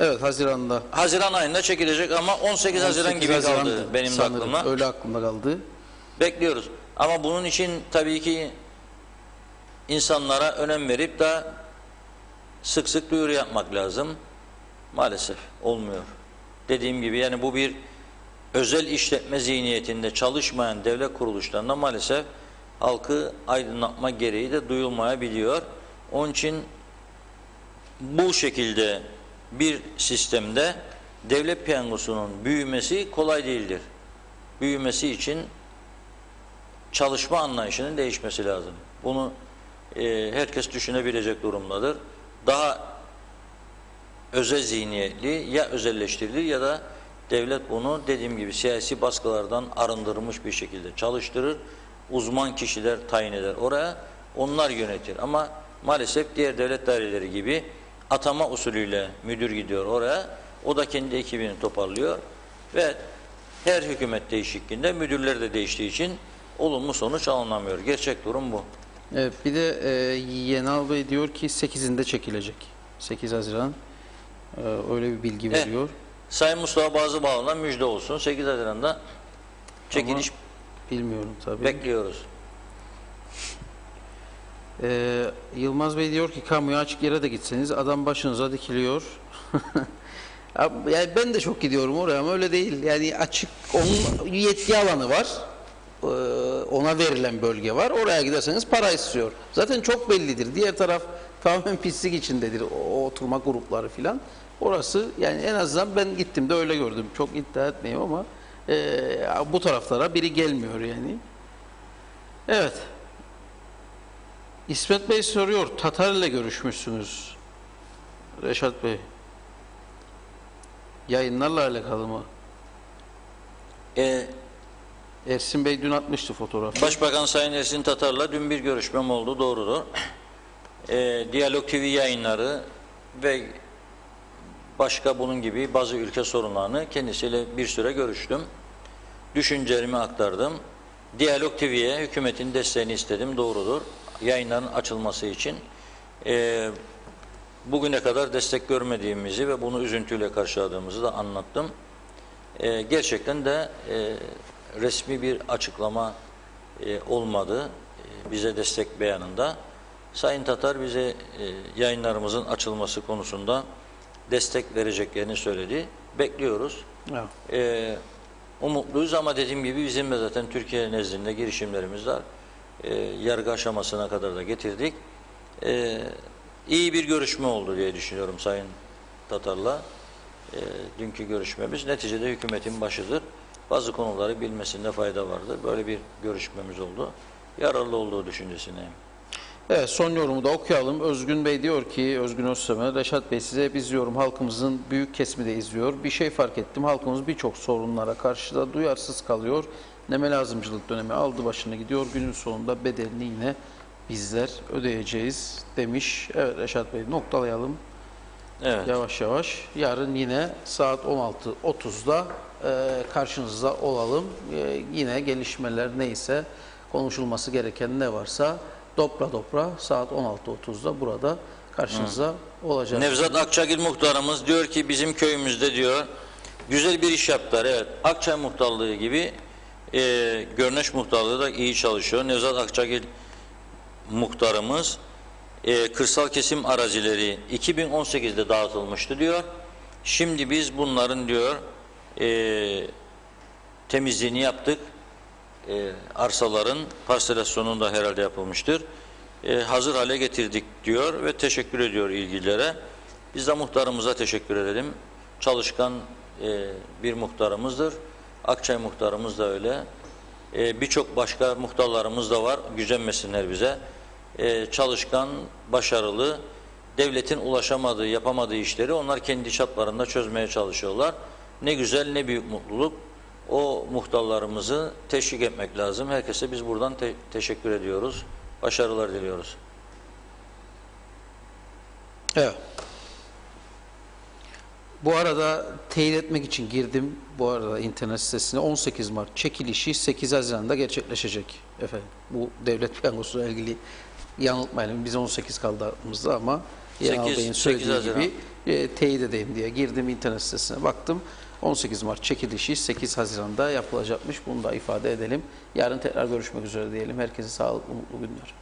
S2: evet, Haziran'da.
S1: Haziran ayında çekilecek ama 18 Haziran gibi kaldı benim de
S2: sanırım.
S1: aklıma.
S2: Öyle aklımda kaldı.
S1: Bekliyoruz. Ama bunun için tabii ki insanlara önem verip de sık sık duyuru yapmak lazım. Maalesef olmuyor. Dediğim gibi yani bu bir özel işletme zihniyetinde çalışmayan devlet kuruluşlarında maalesef halkı aydınlatma gereği de duyulmayabiliyor. Onun için bu şekilde bir sistemde devlet piyangosunun büyümesi kolay değildir. Büyümesi için çalışma anlayışının değişmesi lazım. Bunu herkes düşünebilecek durumdadır. Daha özel zihniyetli, ya özelleştirilir ya da devlet bunu dediğim gibi siyasi baskılardan arındırılmış bir şekilde çalıştırır. Uzman kişiler tayin eder oraya, onlar yönetir. Ama maalesef diğer devlet daireleri gibi atama usulüyle müdür gidiyor oraya, o da kendi ekibini toparlıyor ve her hükümet değişikliğinde müdürler de değiştiği için olumlu sonuç alınamıyor. Gerçek durum bu.
S2: Evet, bir de Yenal Bey diyor ki 8'inde çekilecek. 8 Haziran. Öyle bir bilgi veriyor.
S1: Sayın Mustafa Bazıbağlı'na müjde olsun. 8 Haziran'da çekiliş
S2: bilmiyorum tabii.
S1: bekliyoruz.
S2: Yılmaz Bey diyor ki kamuya açık yere de gitseniz adam başınıza dikiliyor. Yani ben de çok gidiyorum oraya ama öyle değil. Yani açık, onun yetki alanı var. Ona verilen bölge var. Oraya giderseniz para istiyor. Zaten çok bellidir. Diğer taraf tamamen pislik içindedir. O oturma grupları filan. Orası yani en azından ben gittim de öyle gördüm. Çok iddia etmeyeyim ama bu taraflara biri gelmiyor yani. Evet. İsmet Bey soruyor. Tatar ile görüşmüşsünüz. Reşat Bey. Yayınlarla alakalı mı? Ersin Bey dün atmıştı fotoğrafı.
S1: Başbakan Sayın Ersin Tatar'la dün bir görüşmem oldu, doğrudur. Diyalog TV yayınları ve başka bunun gibi bazı ülke sorunlarını kendisiyle bir süre görüştüm. Düşüncelerimi aktardım. Diyalog TV'ye hükümetin desteğini istedim, doğrudur. Yayınların açılması için. Bugüne kadar destek görmediğimizi ve bunu üzüntüyle karşıladığımızı da anlattım. Gerçekten de resmi bir açıklama olmadı bize destek beyanında. Sayın Tatar bize yayınlarımızın açılması konusunda destek vereceklerini söyledi. Bekliyoruz.
S2: Evet.
S1: umutluyuz ama dediğim gibi bizim de zaten Türkiye nezdinde girişimlerimiz var. Yargı aşamasına kadar da getirdik. İyi bir görüşme oldu diye düşünüyorum Sayın Tatar'la. Dünkü görüşmemiz neticede hükümetin başıdır. Bazı konuları bilmesinde fayda vardı. Böyle bir görüşmemiz oldu. Yararlı olduğu düşüncesindeyim.
S2: Evet, son yorumu da okuyalım. Özgün Bey diyor ki, Özgün Özsemen, Reşat Bey size hep izliyorum. Halkımızın büyük kesimi de izliyor. Bir şey fark ettim. Halkımız birçok sorunlara karşı da duyarsız kalıyor. Neme lazımcılık dönemi aldı başını gidiyor. Günün sonunda bedelini yine bizler ödeyeceğiz demiş. Evet Reşat Bey, noktalayalım.
S1: Evet.
S2: Yavaş yavaş. Yarın yine saat 16.30'da karşınızda olalım. Yine gelişmeler neyse, konuşulması gereken ne varsa dopra dopra saat 16.30'da burada karşınızda olacağız.
S1: Nevzat Akçagil muhtarımız diyor ki bizim köyümüzde diyor güzel bir iş yaptılar. Evet. Akçay muhtarlığı gibi Görneş muhtarlığı da iyi çalışıyor. Nevzat Akçagil muhtarımız kırsal kesim arazileri 2018'de dağıtılmıştı diyor. Şimdi biz bunların diyor temizliğini yaptık. Arsaların parselasyonu da herhalde yapılmıştır. Hazır hale getirdik diyor ve teşekkür ediyor ilgililere. Biz de muhtarımıza teşekkür edelim. Çalışkan bir muhtarımızdır. Akçay muhtarımız da öyle. Birçok başka muhtarlarımız da var. Gücenmesinler bize. Çalışkan, başarılı, devletin ulaşamadığı, yapamadığı işleri onlar kendi çaplarında çözmeye çalışıyorlar. Ne güzel, ne büyük mutluluk. O muhtarlarımızı teşvik etmek lazım. Herkese biz buradan teşekkür ediyoruz. Başarılar diliyoruz.
S2: Evet. Bu arada teyit etmek için girdim. Bu arada internet sitesine 18 Mart çekilişi 8 Haziran'da gerçekleşecek. Efendim bu devlet piyangosu ile ilgili yanıltmayalım. Biz 18 kaldığımızda ama Yanal Bey'in söylediği gibi teyit edeyim diye girdim internet sitesine baktım. 18 Mart çekilişi 8 Haziran'da yapılacakmış. Bunu da ifade edelim. Yarın tekrar görüşmek üzere diyelim. Herkese sağlıklı, mutlu günler.